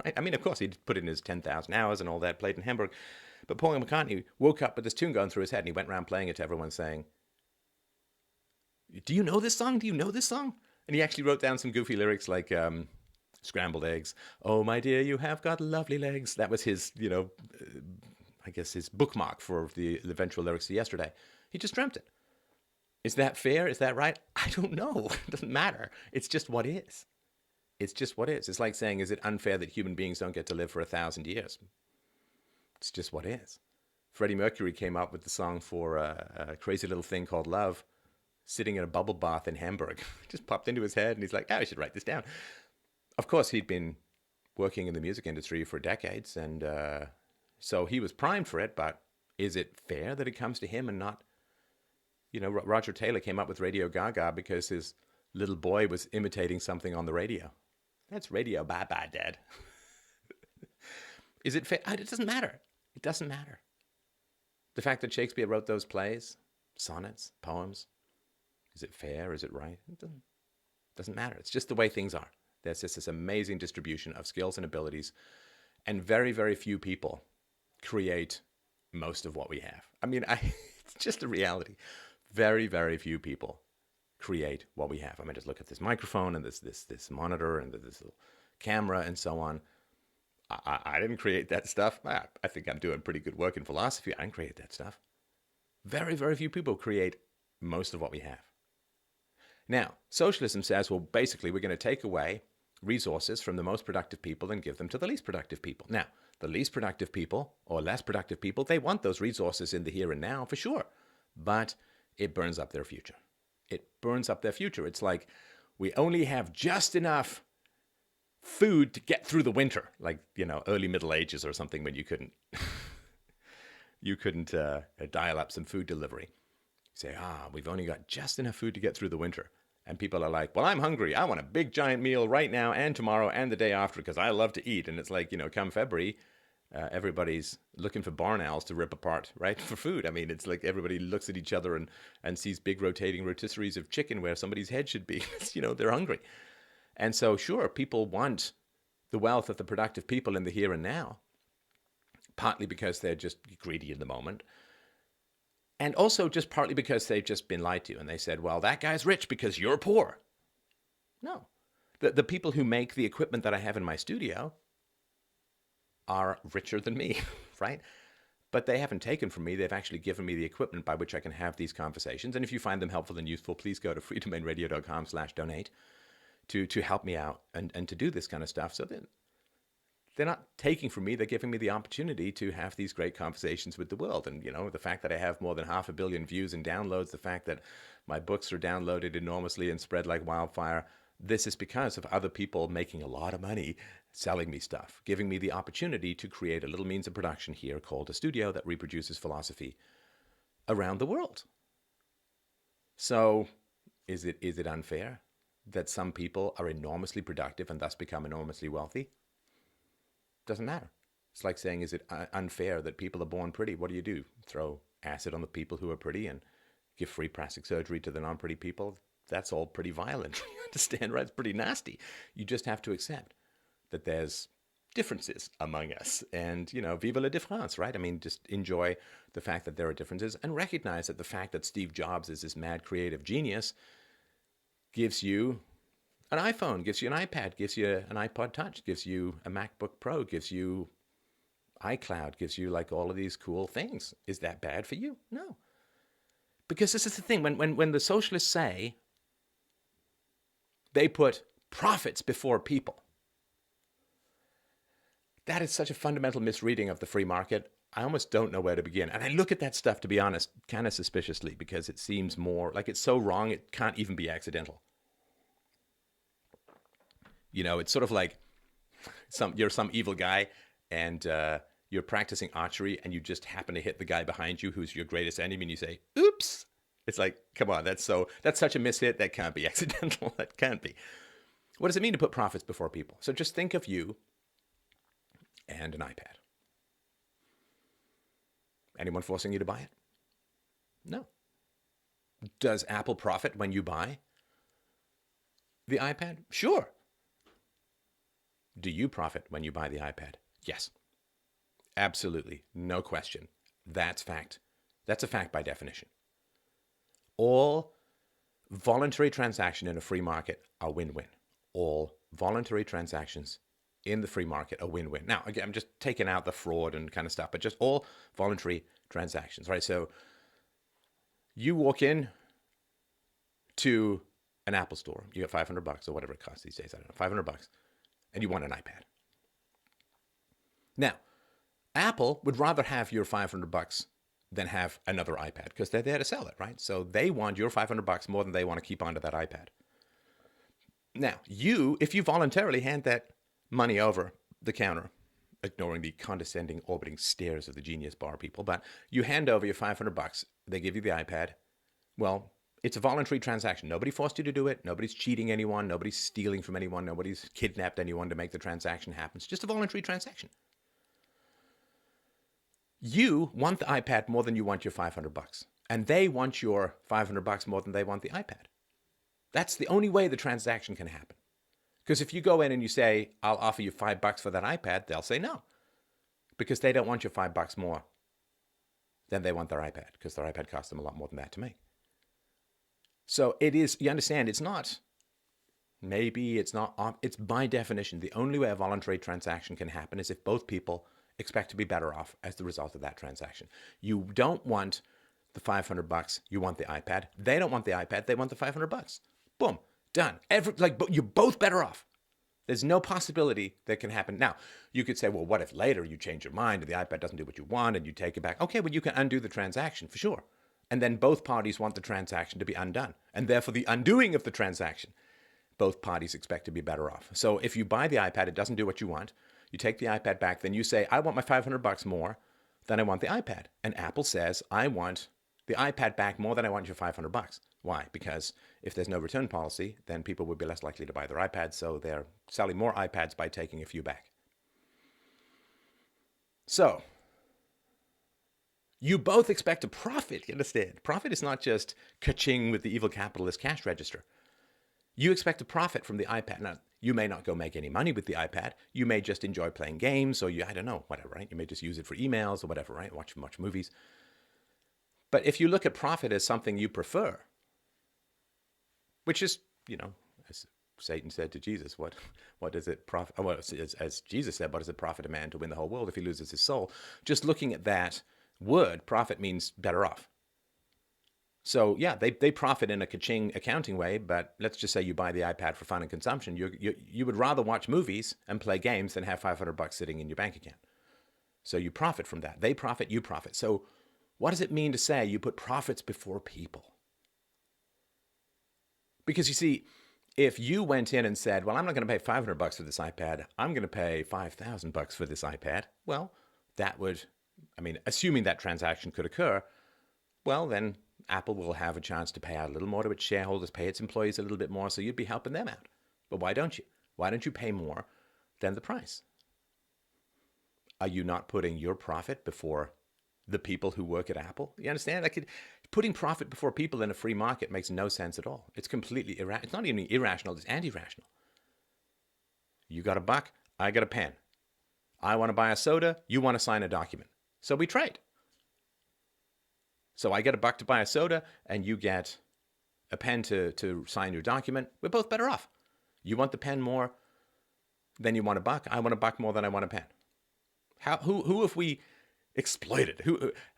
S1: right? Of course, he'd put in his 10,000 hours and all that, played in Hamburg, but Paul McCartney woke up with this tune going through his head, and he went around playing it to everyone saying, do you know this song? Do you know this song? And he actually wrote down some goofy lyrics like scrambled eggs. Oh, my dear, you have got lovely legs. That was his, I guess his bookmark for the eventual lyrics to Yesterday. He just dreamt it. Is that fair? Is that right? I don't know. It doesn't matter. It's just what is. It's just what is. It's like saying, is it unfair that human beings don't get to live for 1,000 years? It's just what is. Freddie Mercury came up with the song for a crazy little thing called Love, sitting in a bubble bath in Hamburg. It just popped into his head, and he's like, oh, I should write this down. Of course, he'd been working in the music industry for decades, and so he was primed for it, but is it fair that it comes to him and not, Roger Taylor came up with Radio Gaga because his little boy was imitating something on the radio. That's Radio Bye-Bye, Dad. Is it fair? It doesn't matter. It doesn't matter. The fact that Shakespeare wrote those plays, sonnets, poems, is it fair? Is it right? It doesn't matter. It's just the way things are. There's just this amazing distribution of skills and abilities, and very, very few people create most of what we have. I mean, it's just a reality. Very, very few people create what we have. I mean, just look at this microphone and this monitor and this little camera and so on. I didn't create that stuff. I think I'm doing pretty good work in philosophy. I didn't create that stuff. Very, very few people create most of what we have. Now, socialism says, well, basically, we're going to take away resources from the most productive people and give them to the least productive people. Now, the least productive people or less productive people, they want those resources in the here and now for sure, but it burns up their future. It burns up their future. It's like we only have just enough food to get through the winter, like, early Middle Ages or something when you couldn't dial up some food delivery. You say, we've only got just enough food to get through the winter. And people are like, well, I'm hungry. I want a big giant meal right now and tomorrow and the day after because I love to eat. And it's like, come February, everybody's looking for barn owls to rip apart, right, for food. I mean, it's like everybody looks at each other and sees big rotating rotisseries of chicken where somebody's head should be. They're hungry. And so, sure, people want the wealth of the productive people in the here and now, partly because they're just greedy in the moment. And also just partly because they've just been lied to. And they said, well, that guy's rich because you're poor. No. The people who make the equipment that I have in my studio are richer than me, right? But they haven't taken from me. They've actually given me the equipment by which I can have these conversations. And if you find them helpful and useful, please go to freedomainradio.com/donate to help me out and to do this kind of stuff. So then they're not taking from me. They're giving me the opportunity to have these great conversations with the world. And, the fact that I have more than 500 million views and downloads, the fact that my books are downloaded enormously and spread like wildfire, this is because of other people making a lot of money selling me stuff, giving me the opportunity to create a little means of production here called a studio that reproduces philosophy around the world. So is it unfair that some people are enormously productive and thus become enormously wealthy? Doesn't matter. It's like saying, is it unfair that people are born pretty? What do? Throw acid on the people who are pretty and give free plastic surgery to the non-pretty people? That's all pretty violent. You understand, right? It's pretty nasty. You just have to accept that there's differences among us. And, vive la différence, right? I mean, just enjoy the fact that there are differences and recognize that the fact that Steve Jobs is this mad creative genius gives you an iPhone, gives you an iPad, gives you an iPod Touch, gives you a MacBook Pro, gives you iCloud, gives you like all of these cool things. Is that bad for you? No. Because this is the thing. When the socialists say they put profits before people, that is such a fundamental misreading of the free market. I almost don't know where to begin. And I look at that stuff, to be honest, kind of suspiciously because it seems more like it's so wrong it can't even be accidental. It's sort of like you're some evil guy and you're practicing archery and you just happen to hit the guy behind you who's your greatest enemy and you say, oops. It's like, come on, that's such a mishit. That can't be accidental. That can't be. What does it mean to put profits before people? So just think of you and an iPad. Anyone forcing you to buy it? No. Does Apple profit when you buy the iPad? Sure. Do you profit when you buy the iPad? Yes. Absolutely. No question. That's fact. That's a fact by definition. All voluntary transactions in a free market are win-win. All voluntary transactions in the free market are win-win. Now, again, I'm just taking out the fraud and kind of stuff, but just all voluntary transactions, right? So you walk in to an Apple store. You get $500 or whatever it costs these days. I don't know, $500, and you want an iPad. Now, Apple would rather have your $500 than have another iPad because they're there to sell it, right? So they want your $500 more than they want to keep onto that iPad. Now, if you voluntarily hand that money over the counter, ignoring the condescending, orbiting stares of the Genius Bar people, but you hand over your $500, they give you the iPad. Well, it's a voluntary transaction. Nobody forced you to do it. Nobody's cheating anyone. Nobody's stealing from anyone. Nobody's kidnapped anyone to make the transaction happen. It's just a voluntary transaction. You want the iPad more than you want your $500, and they want your $500 more than they want the iPad. That's the only way the transaction can happen. Because if you go in and you say, I'll offer you $5 for that iPad, they'll say no. Because they don't want your $5 more than they want their iPad, because their iPad costs them a lot more than that to make. So it is, you understand, it's not by definition, the only way a voluntary transaction can happen is if both people expect to be better off as the result of that transaction. You don't want the $500, you want the iPad. They don't want the iPad, they want the $500. Boom, done. You're both better off. There's no possibility that can happen. Now, you could say, well, what if later you change your mind and the iPad doesn't do what you want and you take it back? Okay, well, you can undo the transaction for sure. And then both parties want the transaction to be undone. And therefore, the undoing of the transaction, both parties expect to be better off. So if you buy the iPad, it doesn't do what you want. You take the iPad back, then you say, I want my $500 more than I want the iPad. And Apple says, I want the iPad back more than I want your $500. Why? Because if there's no return policy, then people would be less likely to buy their iPads, so they're selling more iPads by taking a few back. So, you both expect a profit, you understand? Profit is not just ka-ching with the evil capitalist cash register. You expect a profit from the iPad. Now, you may not go make any money with the iPad. You may just enjoy playing games, or I don't know, whatever, right? You may just use it for emails or whatever, right? Watch movies. But if you look at profit as something you prefer, which is, as Satan said to Jesus, what does it profit? Well, as Jesus said, what does it profit a man to win the whole world if he loses his soul? Just looking at that word, profit means better off. So yeah, they profit in a ka-ching accounting way, but let's just say you buy the iPad for fun and consumption. You would rather watch movies and play games than have $500 sitting in your bank account. So you profit from that. They profit, you profit. So what does it mean to say you put profits before people? Because you see, if you went in and said, well, I'm not going to pay $500 for this iPad, I'm going to pay $5,000 for this iPad, well, that would, assuming that transaction could occur, well, then Apple will have a chance to pay out a little more to its shareholders, pay its employees a little bit more, so you'd be helping them out. But why don't you? Why don't you pay more than the price? Are you not putting your profit before the people who work at Apple? You understand? Putting profit before people in a free market makes no sense at all. It's completely irrational. It's not even irrational, it's anti-rational. You got a buck, I got a pen. I want to buy a soda, you want to sign a document. So we trade. So I get a buck to buy a soda, and you get a pen to sign your document. We're both better off. You want the pen more than you want a buck. I want a buck more than I want a pen. Who have we exploited?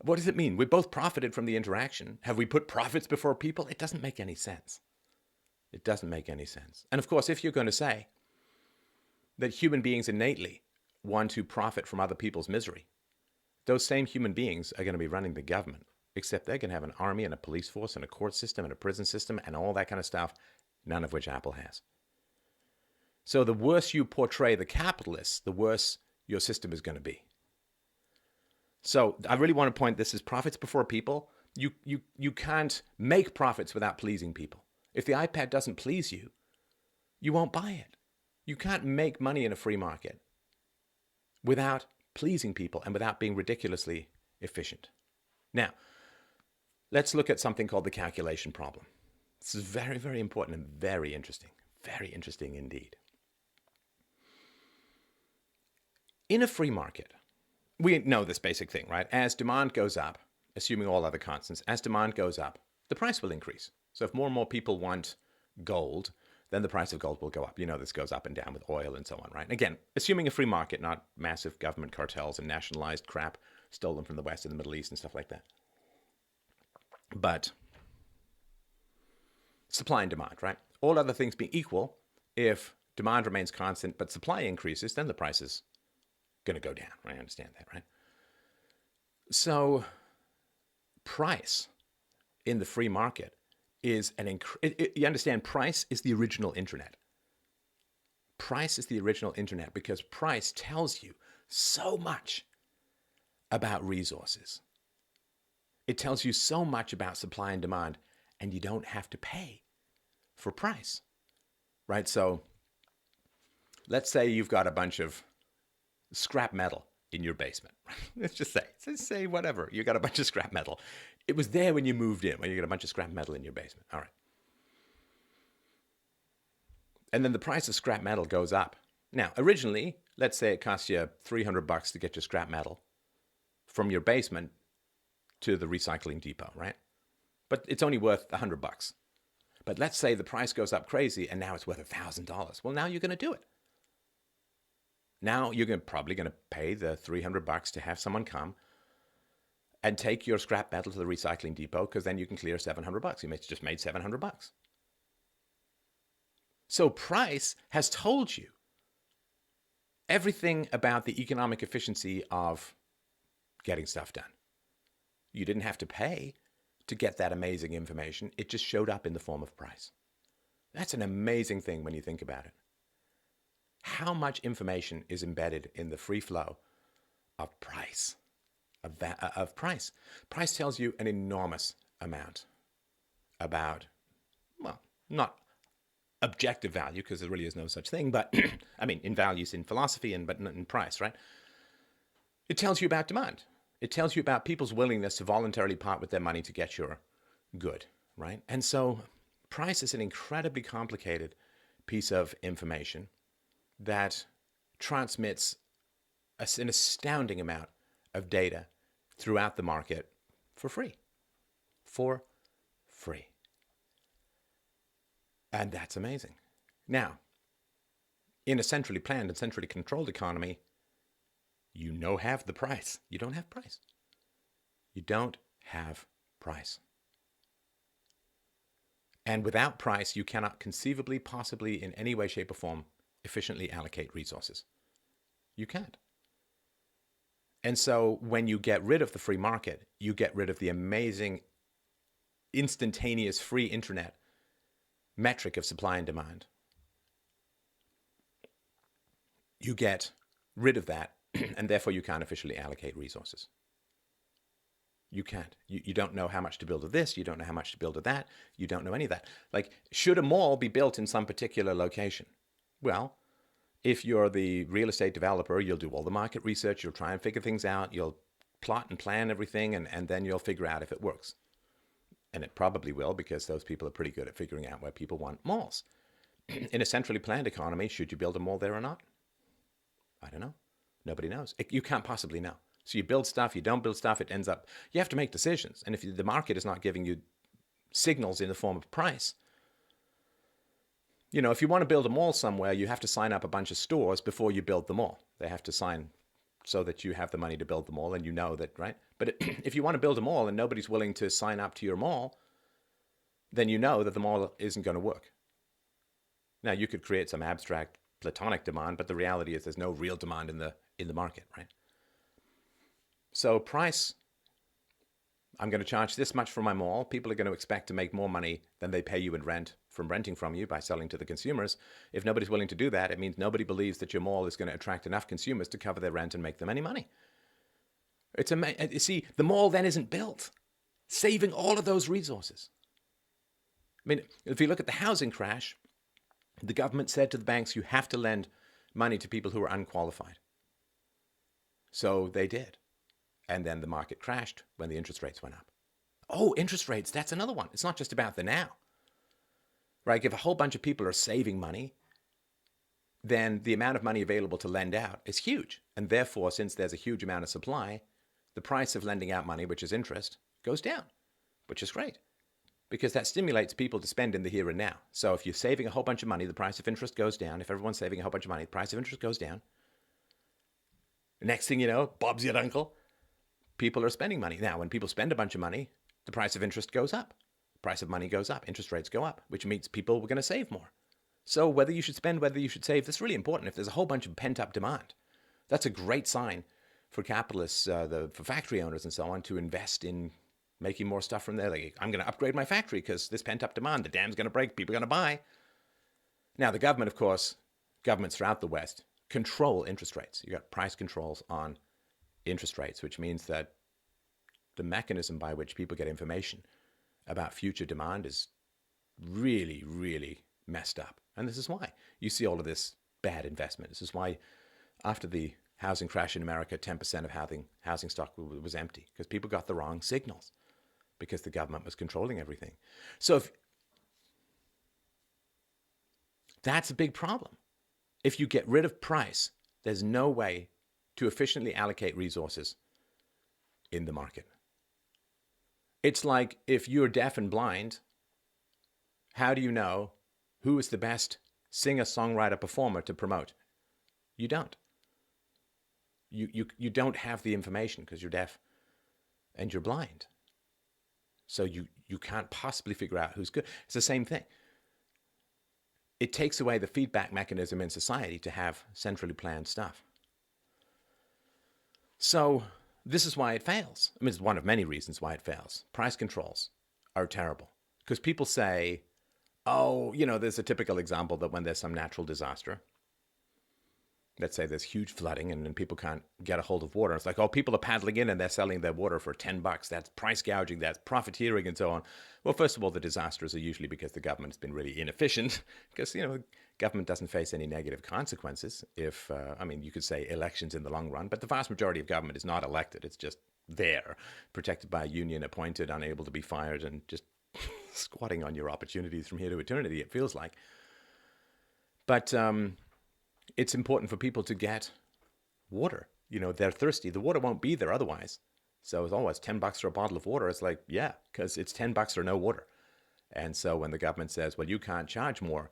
S1: What does it mean? We both profited from the interaction. Have we put profits before people? It doesn't make any sense. It doesn't make any sense. And of course, if you're going to say that human beings innately want to profit from other people's misery, those same human beings are going to be running the government, except they're going to have an army and a police force and a court system and a prison system and all that kind of stuff, none of which Apple has. So the worse you portray the capitalists, the worse your system is going to be. So I really want to point this as profits before people. You can't make profits without pleasing people. If the iPad doesn't please you, you won't buy it. You can't make money in a free market without pleasing people and without being ridiculously efficient. Now, let's look at something called the calculation problem. This is very, very important and very interesting. Very interesting indeed. In a free market, we know this basic thing, right? As demand goes up, assuming all other constants, as demand goes up, the price will increase. So if more and more people want gold, then the price of gold will go up. You know, this goes up and down with oil and so on, right? Again, assuming a free market, not massive government cartels and nationalized crap stolen from the West and the Middle East and stuff like that. But supply and demand, right? all other things being equal, if demand remains constant but supply increases, then the price is going to go down. I understand that, right? So price in the free market is you understand, price is the original internet. Price is the original internet because price tells you so much about resources. It tells you so much about supply and demand, and you don't have to pay for price, right? So let's say you've got a bunch of scrap metal in your basement. Let's just say whatever. You got a bunch of scrap metal. It was there when you moved in, when you got a bunch of scrap metal in your basement. All right. And then the price of scrap metal goes up. Now, originally, let's say it costs you $300 to get your scrap metal from your basement to the recycling depot, right? But it's only worth $100. But let's say the price goes up crazy and now it's worth $1,000. Well, now you're going to do it. Now you're probably going to pay the $300 to have someone come and take your scrap metal to the recycling depot, because then you can clear $700. You just made $700. So price has told you everything about the economic efficiency of getting stuff done. You didn't have to pay to get that amazing information. It just showed up in the form of price. That's an amazing thing when you think about it. How much information is embedded in the free flow of price, of price. Price tells you an enormous amount about, well, not objective value, because there really is no such thing, but I mean, in values in philosophy, but not in price, right? It tells you about demand. It tells you about people's willingness to voluntarily part with their money to get your good, right? And so price is an incredibly complicated piece of information that transmits an astounding amount of data throughout the market for free. For free. And that's amazing. Now, in a centrally planned and centrally controlled economy, you have the price. You don't have price. You don't have price. And without price, you cannot conceivably, possibly, in any way, shape, or form, efficiently allocate resources. You can't. And so when you get rid of the free market, you get rid of the amazing, instantaneous free internet metric of supply and demand. You get rid of that, and therefore you can't efficiently allocate resources. You can't. You don't know how much to build of this. You don't know how much to build of that. You don't know any of that. Like, should a mall be built in some particular location? Well, if you're the real estate developer, you'll do all the market research. You'll try and figure things out. You'll plot and plan everything, and then you'll figure out if it works. And it probably will, because those people are pretty good at figuring out where people want malls. In a centrally planned economy, should you build a mall there or not? I don't know. Nobody knows. You can't possibly know. So you build stuff, you don't build stuff, it ends up, you have to make decisions. And if the market is not giving you signals in the form of price, if you want to build a mall somewhere, you have to sign up a bunch of stores before you build the mall. They have to sign so that you have the money to build the mall, and you know that, right? But if you want to build a mall and nobody's willing to sign up to your mall, then you know that the mall isn't going to work. Now, you could create some abstract platonic demand, but the reality is there's no real demand in the market, right? So price, I'm going to charge this much for my mall. People are going to expect to make more money than they pay you in rent from renting from you by selling to the consumers. If nobody's willing to do that, it means nobody believes that your mall is going to attract enough consumers to cover their rent and make them any money. You see, the mall then isn't built, saving all of those resources. I mean, if you look at the housing crash, the government said to the banks, you have to lend money to people who are unqualified. So they did. And then the market crashed when the interest rates went up. Oh, interest rates, that's another one. It's not just about the now. Right? If a whole bunch of people are saving money, then the amount of money available to lend out is huge. And therefore, since there's a huge amount of supply, the price of lending out money, which is interest, goes down, which is great, because that stimulates people to spend in the here and now. So if you're saving a whole bunch of money, the price of interest goes down. If everyone's saving a whole bunch of money, the price of interest goes down. The next thing you know, Bob's your uncle. People are spending money. Now, when people spend a bunch of money, the price of interest goes up price of money goes up, interest rates go up, which means people were going to save more. So whether you should spend, whether you should save, that's really important. If there's a whole bunch of pent-up demand, that's a great sign for capitalists, for factory owners and so on, to invest in making more stuff from there. Like, I'm going to upgrade my factory because this pent-up demand, the dam's going to break, people are going to buy. Now, the government, of course, governments throughout the West control interest rates. You got price controls on interest rates, which means that the mechanism by which people get information about future demand is really, really messed up. And this is why you see all of this bad investment. This is why after the housing crash in America, 10% of housing stock was empty because people got the wrong signals because the government was controlling everything. So that's a big problem. If you get rid of price, there's no way to efficiently allocate resources in the market. It's like if you're deaf and blind, how do you know who is the best singer, songwriter, performer to promote? You don't. You don't have the information because you're deaf and you're blind. So you can't possibly figure out who's good. It's the same thing. It takes away the feedback mechanism in society to have centrally planned stuff. So this is why it fails. I mean, it's one of many reasons why it fails. Price controls are terrible because people say, oh, there's a typical example that when there's some natural disaster, let's say there's huge flooding and then people can't get a hold of water. It's like, oh, people are paddling in and they're selling their water for $10. That's price gouging, that's profiteering and so on. Well, first of all, the disasters are usually because the government's been really inefficient because, government doesn't face any negative consequences if, you could say elections in the long run, but the vast majority of government is not elected. It's just there, protected by a union, appointed, unable to be fired, and just squatting on your opportunities from here to eternity, it feels like. But it's important for people to get water. They're thirsty. The water won't be there otherwise. So it's always $10 for a bottle of water. It's like, yeah, because it's $10 or no water. And so when the government says, well, you can't charge more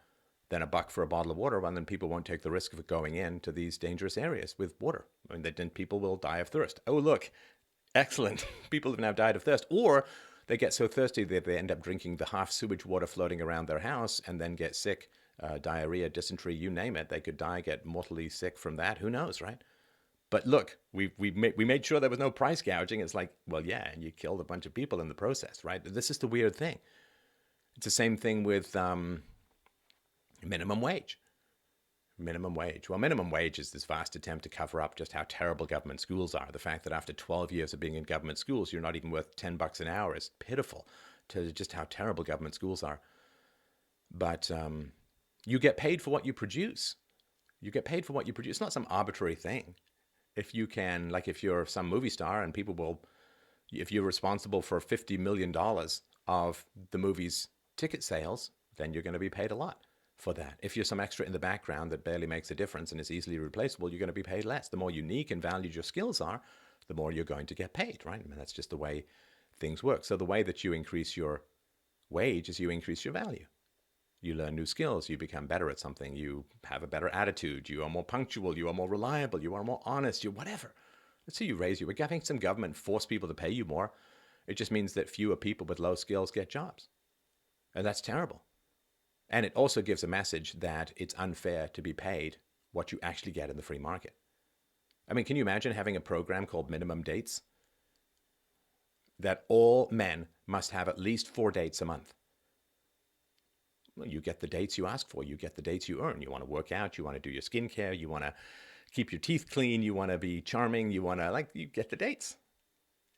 S1: than $1 for a bottle of water, well, then people won't take the risk of going into these dangerous areas with water. Then people will die of thirst. Oh, look, excellent. People have now died of thirst. Or they get so thirsty that they end up drinking the half sewage water floating around their house and then get sick. Diarrhea, dysentery, you name it. They could die, get mortally sick from that. Who knows, right? But look, we made sure there was no price gouging. It's like, well, yeah, and you killed a bunch of people in the process, right? This is the weird thing. It's the same thing with minimum wage. Minimum wage. Well, minimum wage is this vast attempt to cover up just how terrible government schools are. The fact that after 12 years of being in government schools, you're not even worth $10 an hour is pitiful to just how terrible government schools are. But you get paid for what you produce. You get paid for what you produce. It's not some arbitrary thing. If you can, like if you're some movie star and people will, if you're responsible for $50 million of the movie's ticket sales, then you're going to be paid a lot for that. If you're some extra in the background that barely makes a difference and is easily replaceable, you're going to be paid less. The more unique and valued your skills are, the more you're going to get paid, right? That's just the way things work. So the way that you increase your wage is you increase your value. You learn new skills, you become better at something, you have a better attitude, you are more punctual, you are more reliable, you are more honest, you whatever. That's how you raise you. We're having some government force people to pay you more. It just means that fewer people with low skills get jobs. And that's terrible. And it also gives a message that it's unfair to be paid what you actually get in the free market. Can you imagine having a program called minimum dates? That all men must have at least 4 dates a month. You get the dates you ask for. You get the dates you earn. You want to work out. You want to do your skincare. You want to keep your teeth clean. You want to be charming. You want to, you get the dates.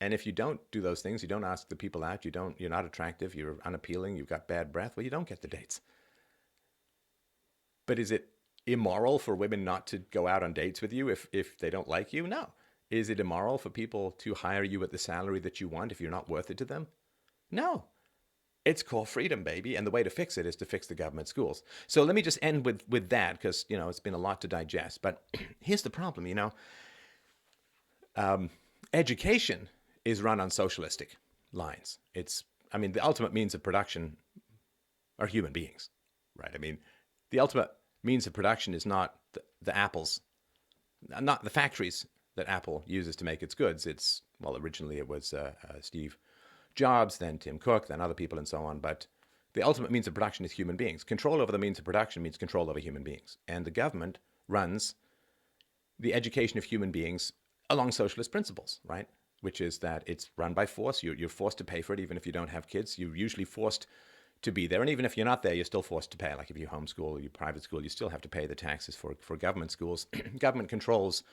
S1: And if you don't do those things, you don't ask the people out, you're not attractive, you're unappealing, you've got bad breath, well, you don't get the dates. But is it immoral for women not to go out on dates with you if they don't like you? No. Is it immoral for people to hire you at the salary that you want if you're not worth it to them? No. It's called freedom, baby. And the way to fix it is to fix the government schools. So let me just end with that because, it's been a lot to digest. But here's the problem, education is run on socialistic lines. The ultimate means of production are human beings, right? The ultimate means of production is not the apples, not the factories that Apple uses to make its goods. Originally it was Steve jobs, then Tim Cook, then other people, and so on. But the ultimate means of production is human beings. Control over the means of production means control over human beings. And the government runs the education of human beings along socialist principles, right? Which is that it's run by force. You're forced to pay for it, even if you don't have kids. You're usually forced to be there. And even if you're not there, you're still forced to pay. Like if you homeschool or you private school, you still have to pay the taxes for government schools. Government controls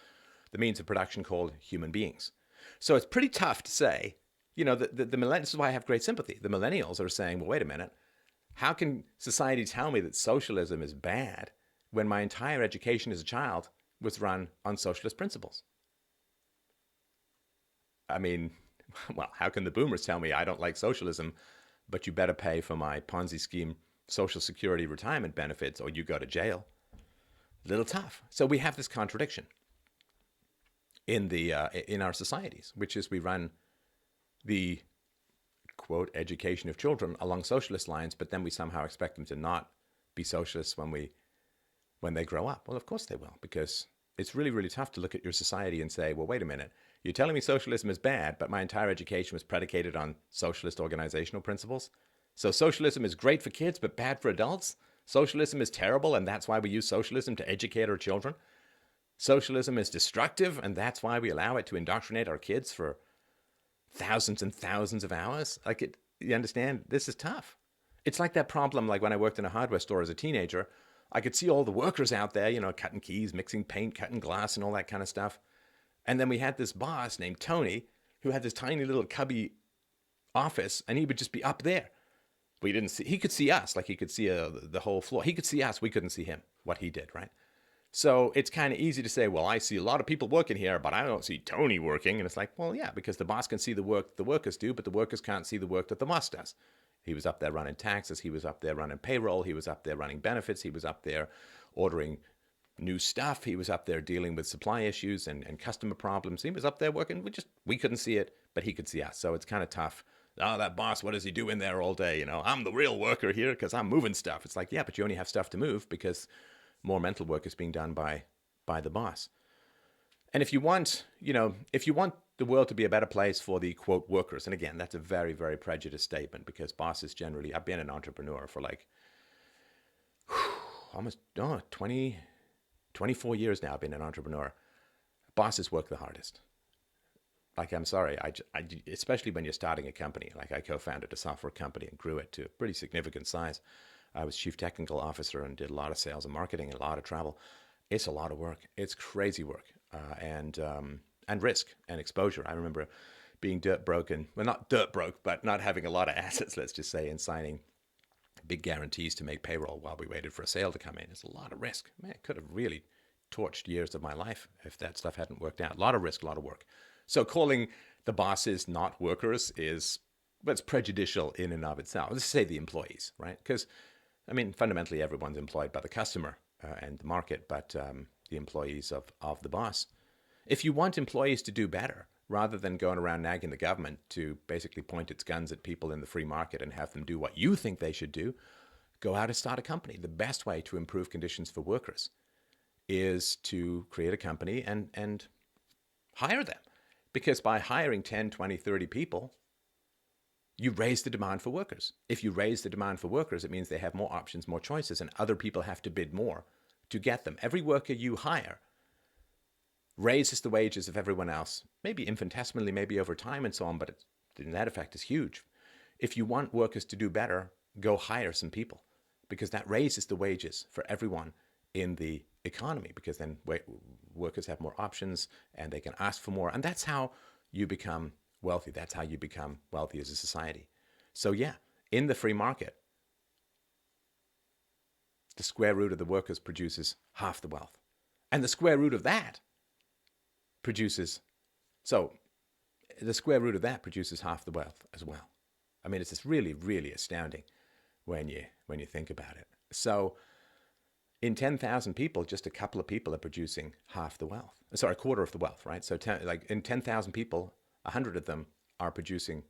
S1: the means of production called human beings. So it's pretty tough to say, the millennials, this is why I have great sympathy. The millennials are saying, well, wait a minute. How can society tell me that socialism is bad when my entire education as a child was run on socialist principles? I mean, well, how can the boomers tell me I don't like socialism, but you better pay for my Ponzi scheme Social Security retirement benefits or you go to jail? A little tough. So we have this contradiction in our societies, which is we run the quote education of children along socialist lines, but then we somehow expect them to not be socialists when they grow up. Well, of course they will, because it's really, really tough to look at your society and say, well, wait a minute, you're telling me socialism is bad, but my entire education was predicated on socialist organizational principles. So socialism is great for kids, but bad for adults? Socialism is terrible, and that's why we use socialism to educate our children? Socialism is destructive, and that's why we allow it to indoctrinate our kids for thousands and thousands of hours? You understand? This is tough. It's like that problem, like when I worked in a hardware store as a teenager, I could see all the workers out there, cutting keys, mixing paint, cutting glass, and all that kind of stuff. And then we had this boss named Tony who had this tiny little cubby office, and he would just be up there. He could see us, like he could see the whole floor. He could see us, we couldn't see him, what he did, right? So it's kind of easy to say, well, I see a lot of people working here, but I don't see Tony working. And it's like, well, yeah, because the boss can see the work the workers do, but the workers can't see the work that the boss does. He was up there running taxes. He was up there running payroll. He was up there running benefits. He was up there ordering new stuff. He was up there dealing with supply issues and customer problems. He was up there working. We couldn't see it, but he could see us. So it's kind of tough. Oh, that boss, what does he do in there all day? I'm the real worker here because I'm moving stuff. It's like, yeah, but you only have stuff to move because more mental work is being done by the boss. And if you want the world to be a better place for the quote workers, and again, that's a very, very prejudiced statement because bosses generally, I've been an entrepreneur for almost 24 years now. I've been an entrepreneur. Bosses work the hardest. I'm sorry, especially when you're starting a company. Like I co-founded a software company and grew it to a pretty significant size. I was chief technical officer and did a lot of sales and marketing and a lot of travel. It's a lot of work. It's crazy work and risk and exposure. I remember being dirt broke not dirt broke, but not having a lot of assets, let's just say, and signing big guarantees to make payroll while we waited for a sale to come in. It's a lot of risk. Man, it could have really torched years of my life if that stuff hadn't worked out. A lot of risk, a lot of work. So calling the bosses not workers it's prejudicial in and of itself. Let's say the employees, right? Because fundamentally, everyone's employed by the customer and the market, but the employees of the boss. If you want employees to do better, rather than going around nagging the government to basically point its guns at people in the free market and have them do what you think they should do, go out and start a company. The best way to improve conditions for workers is to create a company and hire them. Because by hiring 10, 20, 30 people, you raise the demand for workers. If you raise the demand for workers, it means they have more options, more choices, and other people have to bid more to get them. Every worker you hire raises the wages of everyone else, maybe infinitesimally, maybe over time and so on, but the net effect is huge. If you want workers to do better, go hire some people, because that raises the wages for everyone in the economy, because then workers have more options and they can ask for more. And that's how you become wealthy. That's how you become wealthy as a society. So yeah, in the free market, the square root of the workers produces half the wealth. And the square root of that produces half the wealth as well. It's just really, really astounding when you think about it. So in 10,000 people, just a couple of people are producing half the wealth. Sorry, a quarter of the wealth, right? So in 10,000 people, 100 of them are producing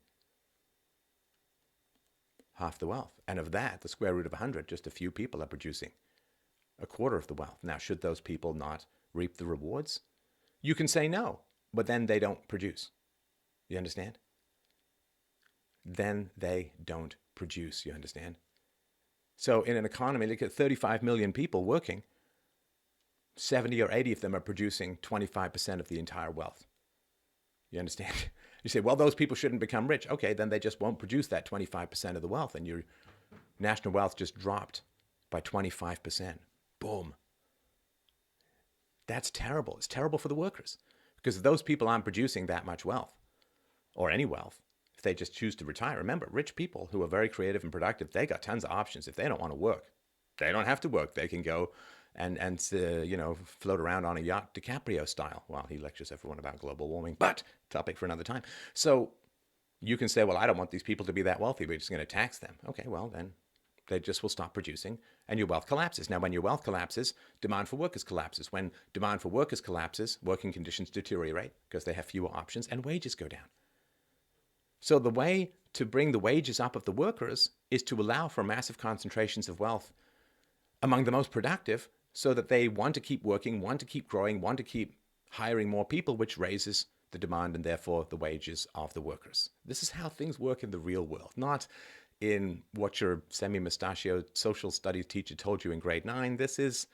S1: half the wealth. And of that, the square root of 100, just a few people are producing a quarter of the wealth. Now, should those people not reap the rewards? You can say no, but then they don't produce. You understand? then they don't produce, you understand? So in an economy, look at 35 million people working, 70 or 80 of them are producing 25% of the entire wealth. You understand? You say, well, those people shouldn't become rich. Okay, then they just won't produce that 25% of the wealth, and your national wealth just dropped by 25%. Boom. That's terrible. It's terrible for the workers because if those people aren't producing that much wealth or any wealth, if they just choose to retire. Remember, rich people who are very creative and productive, they got tons of options. If they don't want to work, they don't have to work. They can go and float around on a yacht, DiCaprio style, while he lectures everyone about global warming. But topic for another time. So you can say, well, I don't want these people to be that wealthy. We're just going to tax them. Okay, well, then they just will stop producing and your wealth collapses. Now, when your wealth collapses, demand for workers collapses. When demand for workers collapses, working conditions deteriorate because they have fewer options and wages go down. So the way to bring the wages up of the workers is to allow for massive concentrations of wealth among the most productive so that they want to keep working, want to keep growing, want to keep hiring more people, which raises the demand and therefore the wages of the workers. This is how things work in the real world, not in what your semi-mustachioed social studies teacher told you in grade 9. This is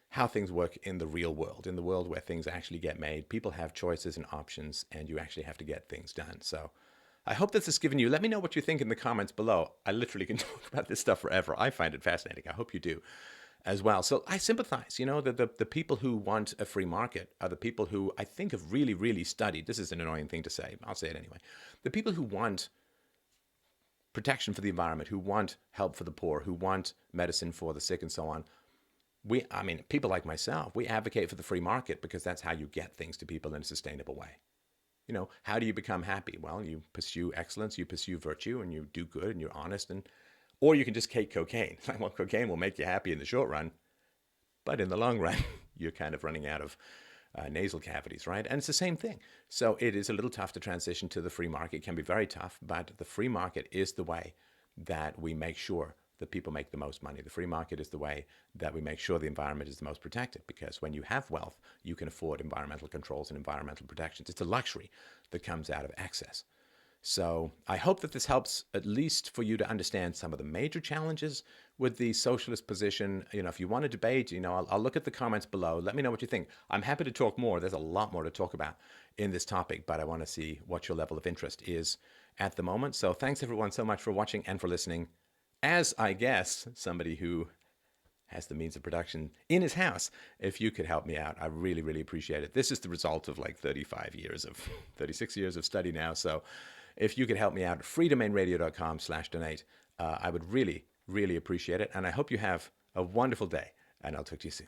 S1: how things work in the real world, in the world where things actually get made. People have choices and options, and you actually have to get things done. So I hope this has given you, let me know what you think in the comments below. I literally can talk about this stuff forever. I find it fascinating. I hope you do as well. So I sympathize, the people who want a free market are the people who I think have really, really studied. This is an annoying thing to say. I'll say it anyway. The people who want protection for the environment, who want help for the poor, who want medicine for the sick and so on. People like myself, we advocate for the free market because that's how you get things to people in a sustainable way. How do you become happy? Well, you pursue excellence, you pursue virtue, and you do good, and you're honest, or you can just take cocaine. Well, cocaine will make you happy in the short run, but in the long run, you're kind of running out of nasal cavities, right? And it's the same thing. So it is a little tough to transition to the free market. It can be very tough, but the free market is the way that we make sure that people make the most money. The free market is the way that we make sure the environment is the most protected, because when you have wealth, you can afford environmental controls and environmental protections. It's a luxury that comes out of excess. So I hope that this helps at least for you to understand some of the major challenges with the socialist position. If you want to debate, I'll look at the comments below. Let me know what you think. I'm happy to talk more. There's a lot more to talk about in this topic, but I want to see what your level of interest is at the moment. So thanks everyone so much for watching and for listening. As I guess somebody who has the means of production in his house, if you could help me out, I really, really appreciate it. This is the result of like 36 years of study now. So if you could help me out, freedomainradio.com/donate, I would really, really appreciate it. And I hope you have a wonderful day, and I'll talk to you soon.